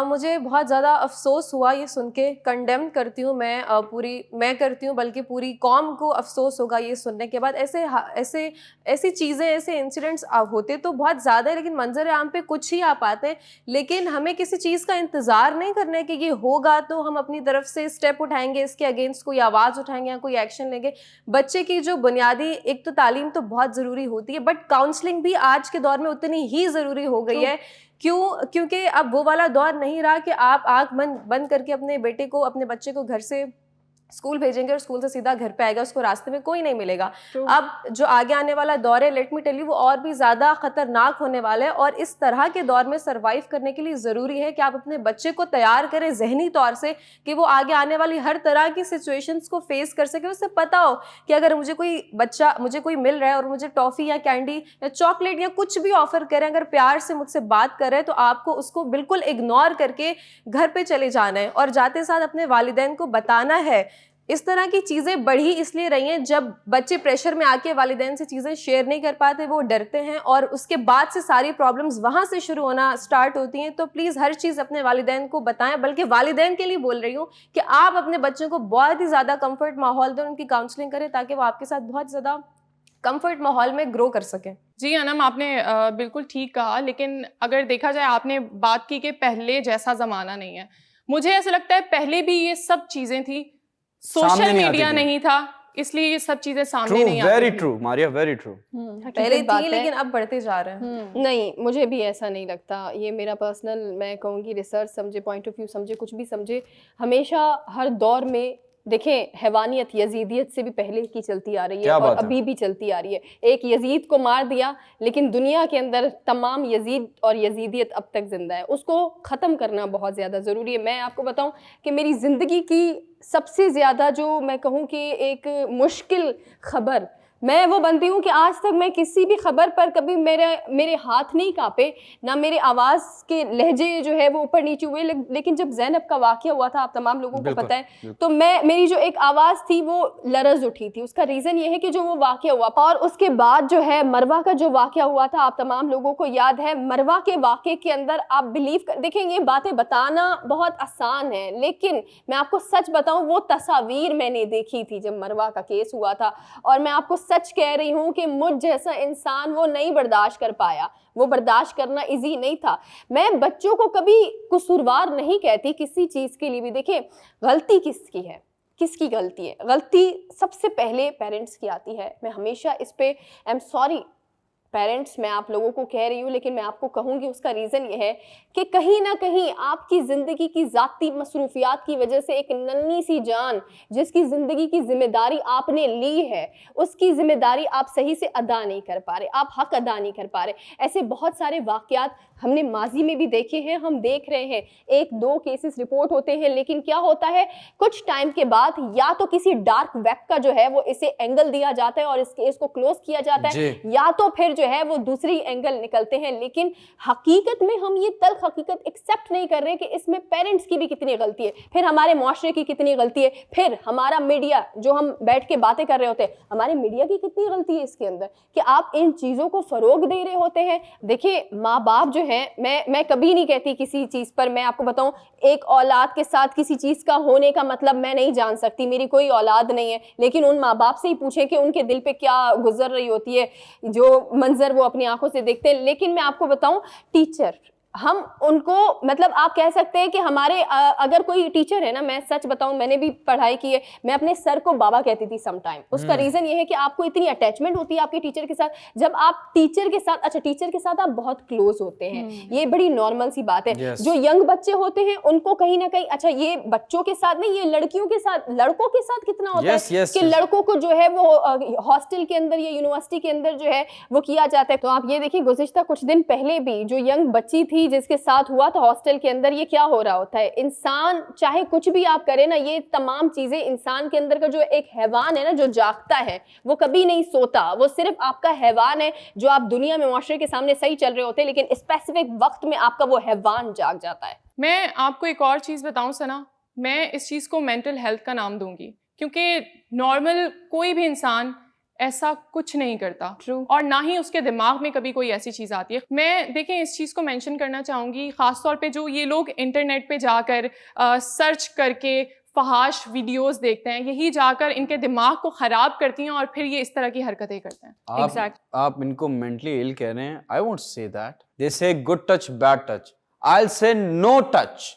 मुझे बहुत ज़्यादा अफसोस हुआ ये सुन के, कंडेम करती हूँ मैं करती हूँ बल्कि पूरी कौम को अफसोस होगा ये सुनने के बाद। ऐसी चीज़ें, ऐसे इंसिडेंट्स होते तो बहुत ज़्यादा है, लेकिन मंजर आम पे कुछ ही आ पाते हैं। लेकिन हमें किसी चीज़ का इंतज़ार नहीं करना है कि ये होगा तो हम अपनी तरफ से स्टेप उठाएंगे, इसके अगेंस्ट कोई आवाज़ उठाएंगे या कोई एक्शन लेंगे। बच्चे की जो बुनियादी एक तो तालीम तो बहुत ज़रूरी होती है, बट काउंसलिंग भी आज के दौर में उतनी ही ज़रूरी हो गई है। क्योंकि अब वो वाला दौर नहीं रहा कि आप आँख बंद करके अपने बच्चे को घर से स्कूल भेजेंगे और स्कूल से सीधा घर पे आएगा, उसको रास्ते में कोई नहीं मिलेगा। अब जो आगे आने वाला दौर है, लेट मी टेल यू, वो और भी ज़्यादा ख़तरनाक होने वाला है। और इस तरह के दौर में सर्वाइव करने के लिए ज़रूरी है कि आप अपने बच्चे को तैयार करें ज़हनी तौर से कि वो आगे आने वाली हर तरह की सिचुएशंस को फेस कर सके। उससे पता हो कि अगर मुझे कोई मिल रहा है और मुझे टॉफ़ी या कैंडी या चॉकलेट या कुछ भी ऑफ़र करें, अगर प्यार से मुझसे बात कर रहे हैं तो आपको उसको बिल्कुल इग्नोर करके घर पर चले जाना है और जाते साथ अपने वालिदैन को बताना है। इस तरह की चीज़ें बढ़ी इसलिए रही हैं जब बच्चे प्रेशर में आके वालिदैन से चीज़ें शेयर नहीं कर पाते, वो डरते हैं और उसके बाद से सारी प्रॉब्लम्स वहाँ से शुरू होना स्टार्ट होती हैं। तो प्लीज़ हर चीज़ अपने वालिदैन को बताएं, बल्कि वालिदैन के लिए बोल रही हूँ कि आप अपने बच्चों को बहुत ही ज़्यादा कंफर्ट माहौल दें, उनकी काउंसलिंग करें ताकि वो आपके साथ बहुत ज़्यादा कंफर्ट माहौल में ग्रो कर सकें। जी अनम, आपने बिल्कुल ठीक कहा, लेकिन अगर देखा जाए आपने बात की कि पहले जैसा ज़माना नहीं है। मुझे ऐसा लगता है पहले भी ये सब चीज़ें थी, सोशल मीडिया नहीं था, इसलिए ये सब चीजें सामने नहीं आती। Very true Maria, very true. पहले थी लेकिन अब बढ़ते जा रहे हैं। नहीं, मुझे भी ऐसा नहीं लगता। ये मेरा पर्सनल, मैं कहूँगी, रिसर्च समझे, पॉइंट ऑफ व्यू समझे, कुछ भी समझे, हमेशा हर दौर में देखें हैवानियत यजीदियत से भी पहले की चलती आ रही है और अभी भी चलती आ रही है। एक यजीद को मार दिया लेकिन दुनिया के अंदर तमाम यजीद और यजीदियत अब तक जिंदा है, उसको ख़त्म करना बहुत ज़्यादा ज़रूरी है। मैं आपको बताऊं कि मेरी ज़िंदगी की सबसे ज़्यादा जो मैं कहूँ कि एक मुश्किल ख़बर मैं वो बनती हूँ कि आज तक मैं किसी भी खबर पर कभी मेरे हाथ नहीं कांपे, ना मेरे आवाज़ के लहजे जो है वो ऊपर नीचे हुए। लेकिन जब ज़ैनब का वाक़या हुआ था, आप तमाम लोगों को पता है, तो मेरी जो एक आवाज़ थी वो लरज़ उठी थी। उसका रीज़न ये है कि जो वो वाक़या हुआ, और उसके बाद जो है मरवा का जो वाक़या हुआ था, आप तमाम लोगों को याद है। मरवा के वाक़े के अंदर आप बिलीव कर देखें, ये बातें बताना बहुत आसान है, लेकिन मैं आपको सच बताऊँ, वो तस्वीर मैंने देखी थी जब मरवा का केस हुआ था, और मैं आपको सच कह रही हूँ कि मुझ जैसा इंसान वो नहीं बर्दाश्त कर पाया। वो बर्दाश्त करना इजी नहीं था। मैं बच्चों को कभी कसूरवार नहीं कहती किसी चीज़ के लिए भी। देखिए, गलती किसकी है, किसकी गलती है? गलती सबसे पहले पेरेंट्स की आती है। मैं हमेशा इस पे आई एम सॉरी पेरेंट्स, मैं आप लोगों को कह रही हूँ, लेकिन मैं आपको कहूँगी उसका रीज़न ये है कि कहीं ना कहीं आपकी ज़िंदगी की ज़ाती मसरूफियात की वजह से एक नन्ही सी जान जिसकी ज़िंदगी की जिम्मेदारी आपने ली है, उसकी ज़िम्मेदारी आप सही से अदा नहीं कर पा रहे, आप हक अदा नहीं कर पा रहे। ऐसे बहुत सारे वाक़यात हमने माजी में भी देखे हैं, हम देख रहे हैं। 1-2 केसेस रिपोर्ट होते हैं, लेकिन क्या होता है, कुछ टाइम के बाद या तो किसी डार्क वेब का जो है वो इसे एंगल दिया जाता है और इस केस को क्लोज किया जाता है, या तो फिर जो है वो दूसरी एंगल निकलते हैं, लेकिन हकीकत में हम ये तल्ख हकीकत एक्सेप्ट नहीं कर रहे कि इसमें पेरेंट्स की भी कितनी गलती है, फिर हमारे मुआशरे की कितनी गलती है, फिर हमारा मीडिया जो हम बैठ के बातें कर रहे होते हैं, हमारे मीडिया की कितनी गलती है इसके अंदर कि आप इन चीज़ों को फरोग दे रहे होते हैं। देखिए माँ बाप जो हैं, मैं कभी नहीं कहती किसी चीज़ पर, मैं आपको बताऊं एक औलाद के साथ किसी चीज़ का होने का मतलब मैं नहीं जान सकती, मेरी कोई औलाद नहीं है, लेकिन उन माँ बाप से ही पूछें कि उनके दिल पे क्या गुजर रही होती है, जो मंजर वो अपनी आंखों से देखते हैं। लेकिन मैं आपको बताऊं टीचर, हम उनको मतलब आप कह सकते हैं कि हमारे अगर कोई टीचर है ना, मैं सच बताऊं मैंने भी पढ़ाई की है, मैं अपने सर को बाबा कहती थी सम टाइम। उसका रीजन ये है कि आपको इतनी अटैचमेंट होती है आपके टीचर के साथ, जब आप टीचर के साथ, अच्छा टीचर के साथ आप बहुत क्लोज होते हैं, ये बड़ी नॉर्मल सी बात है। Yes. जो यंग बच्चे होते हैं उनको कहीं ना कहीं, अच्छा ये बच्चों के साथ नहीं, ये लड़कियों के साथ, लड़कों के साथ कितना होता Yes, है yes, कि yes. लड़कों को जो है वो हॉस्टल के अंदर या यूनिवर्सिटी के अंदर जो है वो किया जाता है। तो आप ये देखिए गुज़िश्ता कुछ दिन पहले भी जो यंग बच्ची थी जिसके साथ हुआ था हॉस्टल के अंदर, ये क्या हो रहा होता है, इंसान चाहे कुछ भी आप करें ना, ये तमाम चीजें इंसान के अंदर का जो एक हैवान है ना, जो जागता है वो कभी नहीं सोता, वो सिर्फ आपका हैवान है जो आप दुनिया में मुआशरे के सामने सही चल रहे होते हैं, लेकिन स्पेसिफिक वक्त में आपका वो हैवान जाग जाता है। मैं आपको एक और चीज़ बताऊं सना, मैं इस चीज़ को मेंटल हेल्थ का नाम दूंगी, क्योंकि नॉर्मल कोई भी इंसान ऐसा कुछ नहीं करता। True. और ना ही उसके दिमाग में कभी कोई ऐसी चीज़ आती है। मैं देखें इस चीज़ को मेंशन करना चाहूँगी, ख़ास तौर पे जो ये लोग इंटरनेट पे जाकर सर्च करके फहाश वीडियोस देखते हैं, यही जाकर इनके दिमाग को ख़राब करती हैं और फिर ये इस तरह की हरकतें करते हैं। आप इनको मेंटली इल कह रहे हैं। I won't say that, they say good touch bad touch, I will say no touch.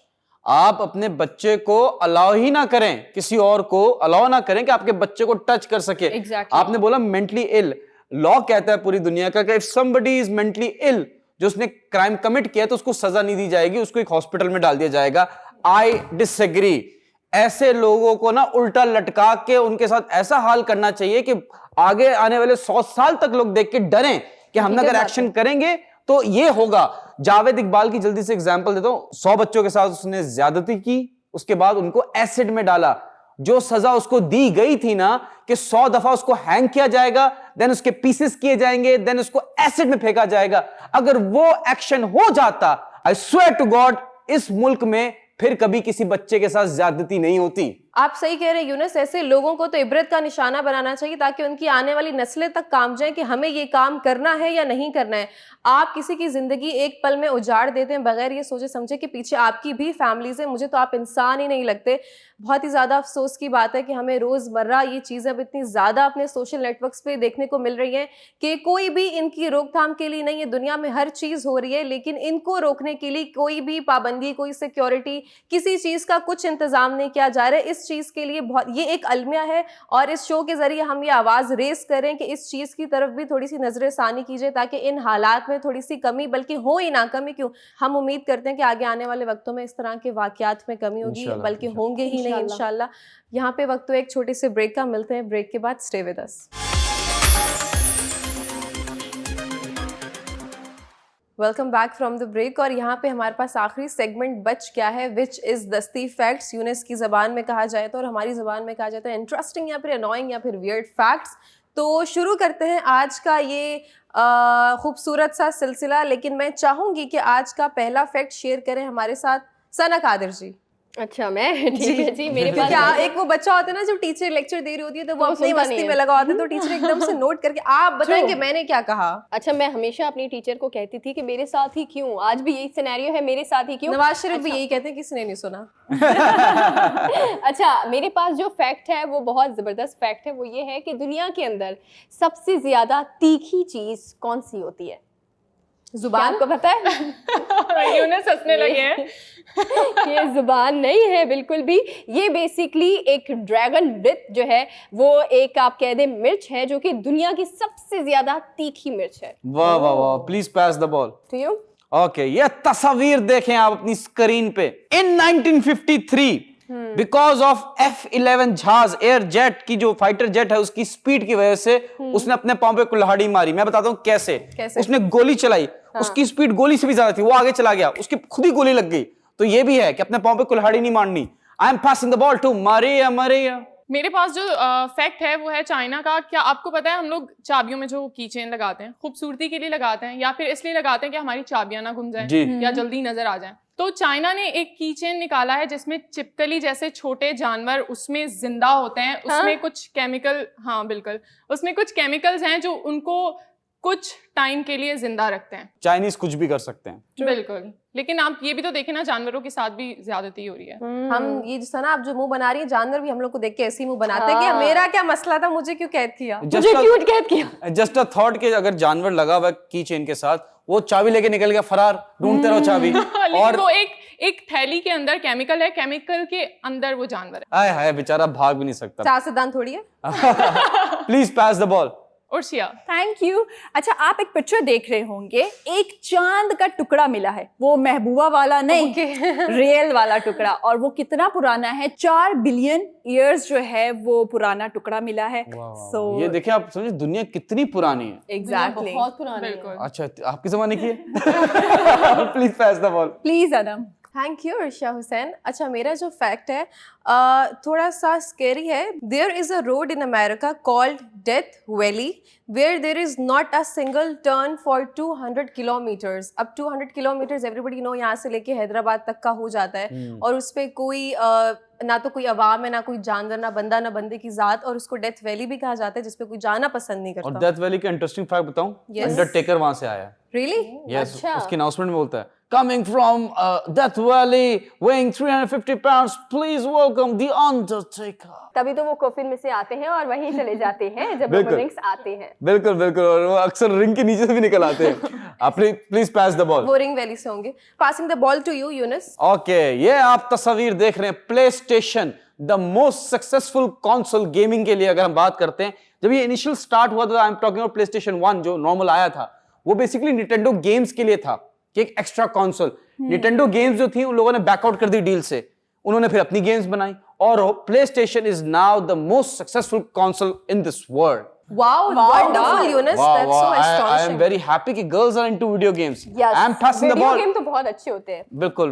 आप अपने बच्चे को अलाउ ही ना करें, किसी और को अलाउ ना करें कि आपके बच्चे को टच कर सके। Exactly. आपने बोला मेंटली इल, लॉ कहता है पूरी दुनिया का कि if somebody is mentally ill, जो उसने क्राइम कमिट किया तो उसको सजा नहीं दी जाएगी, उसको एक हॉस्पिटल में डाल दिया जाएगा। I disagree. ऐसे लोगों को ना उल्टा लटका के उनके साथ ऐसा हाल करना चाहिए कि आगे आने वाले 100 साल तक लोग देख के डरें कि हमने अगर एक्शन करेंगे तो ये होगा। जावेद इकबाल की जल्दी से एग्जांपल देता हूं। 100 बच्चों के साथ उसने ज्यादती की, उसके बाद उनको एसिड में डाला। जो सजा उसको दी गई थी ना कि 100 दफा उसको हैंग किया जाएगा, देन उसके पीसेस किए जाएंगे, देन उसको एसिड में फेंका जाएगा, अगर वो एक्शन हो जाता, आई स्वेयर टू गॉड इस मुल्क में फिर कभी किसी बच्चे के साथ ज्यादती नहीं होती। आप सही कह रहे हैं यूनुस, ऐसे लोगों को तो इबरत का निशाना बनाना चाहिए ताकि उनकी आने वाली नस्लें तक काम जाए कि हमें ये काम करना है या नहीं करना है। आप किसी की जिंदगी एक पल में उजाड़ देते हैं बगैर ये सोचे समझे कि पीछे आपकी भी फैमिलीज है। मुझे तो आप इंसान ही नहीं लगते। बहुत ही ज़्यादा अफसोस की बात है कि हमें रोज़मर्रा ये चीज़ें अब इतनी ज़्यादा अपने सोशल नेटवर्क्स पे देखने को मिल रही हैं कि कोई भी इनकी रोकथाम के लिए नहीं है। दुनिया में हर चीज़ हो रही है, लेकिन इनको रोकने के लिए कोई भी पाबंदी, कोई सिक्योरिटी, किसी चीज़ का कुछ इंतज़ाम नहीं किया जा रहा है। इस चीज़ के लिए बहुत ये एक अलमिया है और इस शो के ज़रिए हम ये आवाज़ रेस करें कि इस चीज़ की तरफ भी थोड़ी सी नजर सानी कीजिए ताकि इन हालात में थोड़ी सी कमी, बल्कि हो ही ना कमी क्यों, हम उम्मीद करते हैं कि आगे आने वाले वक्तों में इस तरह के वाकयात में कमी होगी, बल्कि होंगे ही नहीं इंशाल्लाह। यहाँ पे वक्त तो एक छोटे से ब्रेक का, मिलते हैं ब्रेक के बाद। Stay with us. Welcome back from the break. और यहाँ पे हमारे पास आखिरी सेगमेंट बच गया है, विच इज़ दस्ती फैक्ट्स। यूनुस की ज़बान में कहा जाए तो और हमारी ज़बान में कहा जाता है इंटरेस्टिंग या फिर अनोइंग या फिर वियर्ड फैक्ट्स। तो शुरू करते हैं आज का ये खूबसूरत सा सिलसिला, लेकिन मैं चाहूँगी कि आज का पहला फैक्ट शेयर करें हमारे साथ सना कादिर जी। अच्छा मैं ठीक है जी, मेरे पास क्या एक वो बच्चा होता है ना जब टीचर लेक्चर दे रही होती है तो वो अपनी मस्ती में लगा होता है, तो टीचर एकदम से नोट करके आप बताएंगे मैंने क्या कहा। अच्छा मैं हमेशा अपनी टीचर को कहती थी कि मेरे साथ ही क्यों, आज भी यही सिनेरियो है, मेरे साथ ही क्यों। नवाज शरीफ भी यही कहते हैं, किसी ने नहीं सुना। अच्छा मेरे पास जो फैक्ट है वो बहुत जबरदस्त फैक्ट है, वो ये है कि दुनिया के अंदर सबसे ज्यादा तीखी चीज कौन सी होती है? जुबान। आपको पता है? यूनुस हंसने लगे हैं। ये जुबान नहीं है बिल्कुल भी, ये बेसिकली एक ड्रैगन ब्रेथ जो है वो एक आप कह दें मिर्च है जो कि दुनिया की सबसे ज्यादा तीखी मिर्च है। वाह वाह वाह, please pass the ball to you. Okay, ये तस्वीर देखें आप अपनी स्क्रीन पे। इन 1953 बिकॉज ऑफ F-11 जहाज एयर जेट की जो फाइटर जेट है उसकी स्पीड की वजह से उसने अपने पांव पे कुल्हाड़ी मारी। मैं बताता हूँ कैसे। उसने गोली चलाई, उसकी स्पीड गोली से भी ज्यादा थी, वो आगे चला गया, उसकी खुद ही गोली लग गई। तो ये भी है कि अपने पांव पे कुल्हाड़ी नहीं मारनी। I am passing the ball to Maria. Maria मेरे पास जो फैक्ट है वो है चाइना का। क्या आपको पता है हम लोग चाबियों में जो की चेन लगाते हैं खूबसूरती के लिए लगाते हैं या फिर इसलिए लगाते हैं कि हमारी चाबियां ना गुम जाएं जी। या जल्दी नजर आ जाएं। तो चाइना ने एक की चेन निकाला है जिसमें चिपकली जैसे छोटे जानवर उसमें जिंदा होते हैं। उसमें कुछ केमिकल, हाँ बिल्कुल, उसमें कुछ केमिकल्स हैं जो उनको कुछ टाइम के लिए जिंदा रखते हैं। चाइनीज कुछ भी कर सकते हैं। बिल्कुल, लेकिन आप ये भी तो देखें ना, जानवरों के साथ भी ज्यादती हो रही है। हम ये जो सना आप जो मुंह बना रही है, जानवर भी हम लोग को देख के ऐसे ही मुंह बनाते हैं कि मेरा क्या मसला था, मुझे क्यों कैद किया, मुझे क्यों कैद किया। जस्ट अ थॉट कि अगर जानवर लगा हुआ की चेन के साथ, वो चाबी लेके निकल गया फरार, ढूंढते रहो चाबी। और वो एक थैली के अंदर केमिकल है, केमिकल के अंदर वो जानवर है। आय हाय, बेचारा भाग भी नहीं सकता। सियासतदान थोड़ी है। Please pass the ball. Urshia, thank you. अच्छा, आप एक पिक्चर देख रहे होंगे, एक चांद का टुकड़ा मिला है, वो महबूबा वाला नहीं, रियल वाला टुकड़ा। और वो कितना पुराना है, 4 बिलियन ईयर्स जो है वो पुराना टुकड़ा मिला है। So, ये देखिए आप समझे दुनिया कितनी पुरानी है। एग्जैक्टली, बहुत पुराना है। बिल्कुल। अच्छा, आपके जमाने की है। Please pass the ball. Please Adam. Thank you Arshia Hussain. अच्छा, मेरा जो फैक्ट है थोड़ा सा स्केरी है। There is a road in America called Death Valley where there is not a single turn for 200 kilometres. अब 200 किलोमीटर्स एवरीबडी नो यहाँ से लेके हैदराबाद तक का हो जाता है। और उस पर कोई ना तो कोई अवाम है, ना कोई जानवर, ना बंदा, ना बंदे की जात, और उसको डेथ वैली भी कहा जाता है जिसपे कोई जाना पसंद नहीं करता। और डेथ वैली का इंटरेस्टिंग फैक्ट बताऊं, Yes. अंडरटेकर वहां से आया। रियली? यस, अच्छा। उसकी अनाउंसमेंट में बोलता है, coming from death valley weighing 350 pounds, please welcome the Undertaker. तभी तो वो कॉफिन में से आते हैं और वहीं चले जाते हैं जब बिल्कुल। रिंग्स आते हैं। बिल्कुल बिल्कुल, और वो अक्सर रिंग के नीचे से भी निकल आते हैं। आप प्लीज पास द बॉल। वो रिंग वैली से होंगे। Passing the ball to you Younis. Okay, ये आप तस्वीर देख रहे हैं PlayStation, the most successful console gaming के लिए। अगर हम बात करते हैं, जब ये इनिशियल स्टार्ट हुआ था, आई am talking about play station 1 जो नॉर्मल आया था, वो बेसिकली निटेंडो गेम्स के लिए था कि एक एक्स्ट्रा कंसोल। निटेंडो गेम्स जो थी उन लोगों ने बैकआउट कर दी डील से, उन्होंने फिर अपनी गेम्स बनाई, और play station is now the most successful console in this world. Wow, wonderful, Eunice. That's so I am astonishing. very happy कि girls are into video games. Yes, I am passing the video ball. Game तो बहुत अच्छे होते हैं। बिल्कुल।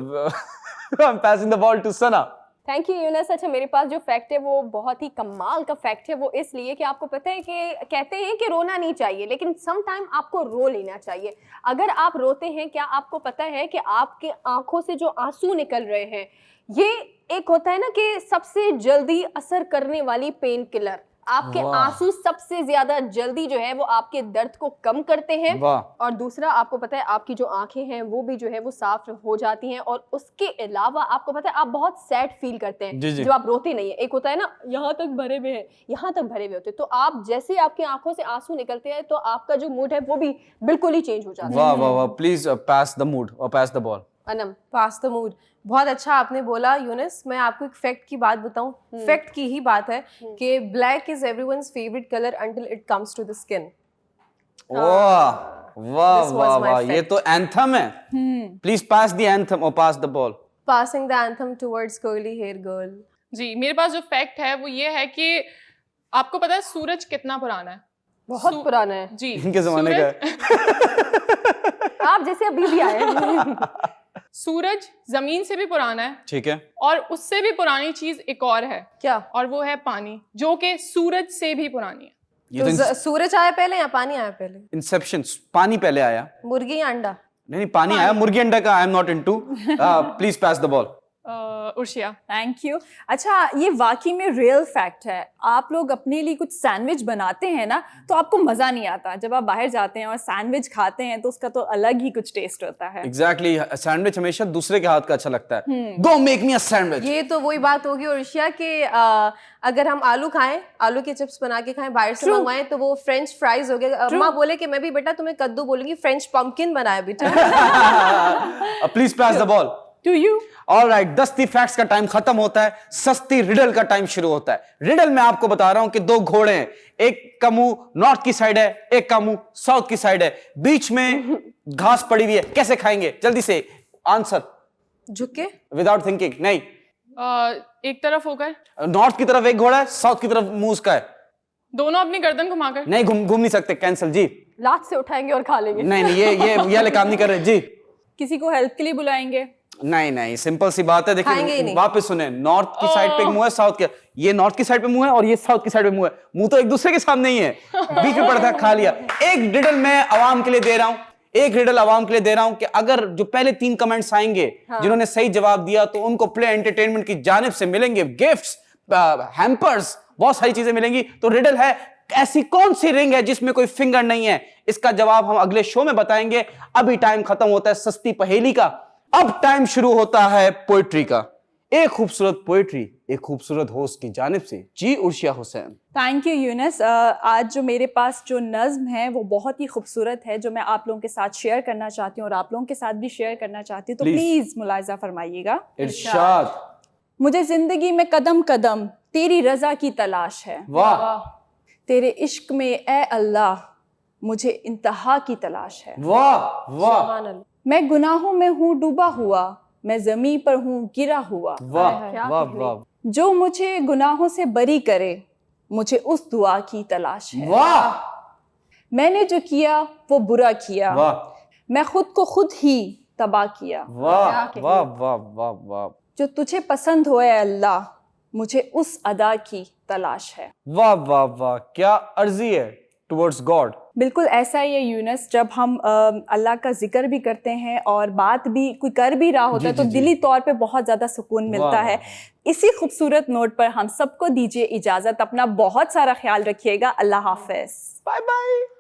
I am passing the ball to Sana. Thank you Younus. अच्छा, मेरे पास जो फैक्ट है वो बहुत ही कमाल का फैक्ट है। वो इसलिए कि आपको पता है कि कहते हैं कि रोना नहीं चाहिए, लेकिन सम टाइम आपको रो लेना चाहिए। अगर आप रोते हैं, क्या आपको पता है कि आपके आंखों से जो आंसू निकल रहे हैं, ये एक होता है ना कि सबसे जल्दी असर करने वाली पेन किलर। आपके आंसू सबसे ज्यादा जल्दी जो है वो आपके दर्द को कम करते हैं। और दूसरा, आपको पता है आपकी जो आंखें हैं वो भी जो है वो साफ हो जाती हैं। और उसके अलावा आपको पता है आप बहुत सैड फील करते हैं जी। जो आप रोते नहीं है। एक होता है ना, यहाँ तक भरे हुए हैं, यहाँ तक भरे हुए होते हैं, तो आप जैसे आपकी आंखों से आंसू निकलते हैं तो आपका जो मूड है वो भी बिल्कुल ही चेंज हो जाता है। वाह वाह वाह, प्लीज पास द मूड और pass the ball. Anam, pass the mood. बहुत अच्छा आपने बोला यूनिस। मैं आपको एक फैक्ट की बात बताऊं, फैक्ट की ही बात है कि black is everyone's favourite colour until it comes to the skin. वाह वाह This was वाह my वाह, ये fact. तो एंथम है। प्लीज पास द एंथम और pass the ball. Passing the anthem towards curly hair girl. जी, मेरे पास जो फैक्ट है वो ये है कि आपको पता है सूरज कितना पुराना है? बहुत पुराना है जी, इनके जमाने का है। आप जैसे अभी भी आए हैं। सूरज जमीन से भी पुराना है, ठीक है। और उससे भी पुरानी चीज एक और है, क्या? और वो है पानी, जो कि सूरज से भी पुरानी है। ये तो तो सूरज आया पहले या पानी आया पहले? इंसेप्शन, पानी पहले आया। मुर्गी या अंडा? नहीं, पानी आया, मुर्गी अंडा का I am not into. Please pass the ball. Urshia, thank you. अच्छा, ये वाकई में रियल फैक्ट है। आप लोग अपने लिए कुछ सैंडविच बनाते हैं ना, तो आपको मजा नहीं आता। जब आप बाहर जाते हैं और सैंडविच खाते हैं तो उसका तो अलग ही कुछ टेस्ट होता है। एग्जैक्टली, सैंडविच हमेशा दूसरे के हाथ का अच्छा लगता है। Go make me a sandwich. ये तो वही बात होगी उर्शिया कि अगर हम आलू खाएं, आलू के चिप्स बना के खाएं, बाहर से मंगवाएं, तो वो फ्रेंच फ्राइज हो गए। अम्मा बोले कि मैं भी बेटा तुम्हें कद्दू बोलूंगी, फ्रेंच पंपकिन बनाया बेटा। Please pass the ball to you. Alright, दस्ती फैक्ट्स का टाइम खत्म होता है, सस्ती रिडल का टाइम शुरू होता है। रिडल में आपको बता रहा हूं कि 2 घोड़े हैं, एक का मुंह नॉर्थ की साइड है, एक का मुंह साउथ की साइड है, बीच में घास पड़ी हुई है, कैसे खाएंगे? जल्दी से आंसर। झुक के? Without thinking. नहीं, एक तरफ होकर, नॉर्थ की तरफ एक घोड़ा है, साउथ की तरफ मुंह उसका है। दोनों अपनी गर्दन घुमाकर। नहीं, घूम नहीं सकते, कैंसिल जी। लात से उठाएंगे और खा लेंगे। नहीं, ये वाले काम नहीं कर रहे जी। किसी को हेल्प के लिए बुलाएंगे? नहीं, सिंपल सी बात है। खाएंगे ही देखिए, नहीं। वापस सुने, नॉर्थ की साइड पे एक मुंह है, साउथ के, ये नॉर्थ की साइड पे मुंह है और ये साउथ की साइड पे मुंह है, मुंह तो एक दूसरे के सामने ही है, बीच में पड़ता है, खा लिया। एक रिडल मैं आवाम के लिए दे रहा हूं, एक रिडल आवाम के लिए दे रहा हूं कि अगर जो पहले 3 कमेंट्स आएंगे जिन्होंने सही जवाब दिया तो उनको प्ले एंटरटेनमेंट की जानिब से मिलेंगे गिफ्ट्स, हैम्पर्स, बहुत सारी चीजें मिलेंगी। तो रिडल है, ऐसी कौन सी रिंग है जिसमें कोई फिंगर नहीं है? इसका जवाब हम अगले शो में बताएंगे। अभी टाइम खत्म होता है सस्ती पहेली का, अब टाइम शुरू होता है पोएट्री का। एक खूबसूरत पोएट्री एक खूबसूरत होस्ट की जानिब से, जी उर्शिया हुसैन। Thank you Yunus. आज जो मेरे पास जो नज़्म है वो बहुत ही खूबसूरत है, जो मैं आप लोगों के साथ शेयर करना चाहती हूँ और आप लोगों के साथ भी शेयर करना चाहती हूँ, तो प्लीज मुलाहिजा फरमाइएगा। इरशाद। मुझे जिंदगी में कदम कदम तेरी रजा की तलाश है, वाह तेरे इश्क में ए अल्लाह मुझे इंतहा की तलाश है। वाह वाह मैं गुनाहों में हूँ डूबा हुआ, मैं जमीन पर हूँ गिरा हुआ, वाह वाह वाह, जो मुझे गुनाहों से बरी करे मुझे उस दुआ की तलाश है। वाह मैंने जो किया वो बुरा किया, वाह मैं खुद को खुद ही तबाह किया, वाह वाह वाह वाह वाह, जो तुझे पसंद हो ए अल्लाह मुझे उस अदा की तलाश है। वाह वाह वाह, क्या अर्जी है टुवर्ड्स गॉड। बिल्कुल ऐसा ही है यूनुस, जब हम अल्लाह का जिक्र भी करते हैं और बात भी कोई कर भी रहा होता है तो दिली तौर पे बहुत ज़्यादा सुकून मिलता है। इसी खूबसूरत नोट पर हम सबको दीजिए इजाज़त, अपना बहुत सारा ख्याल रखिएगा। अल्लाह हाफ़िज़, बाय बाय।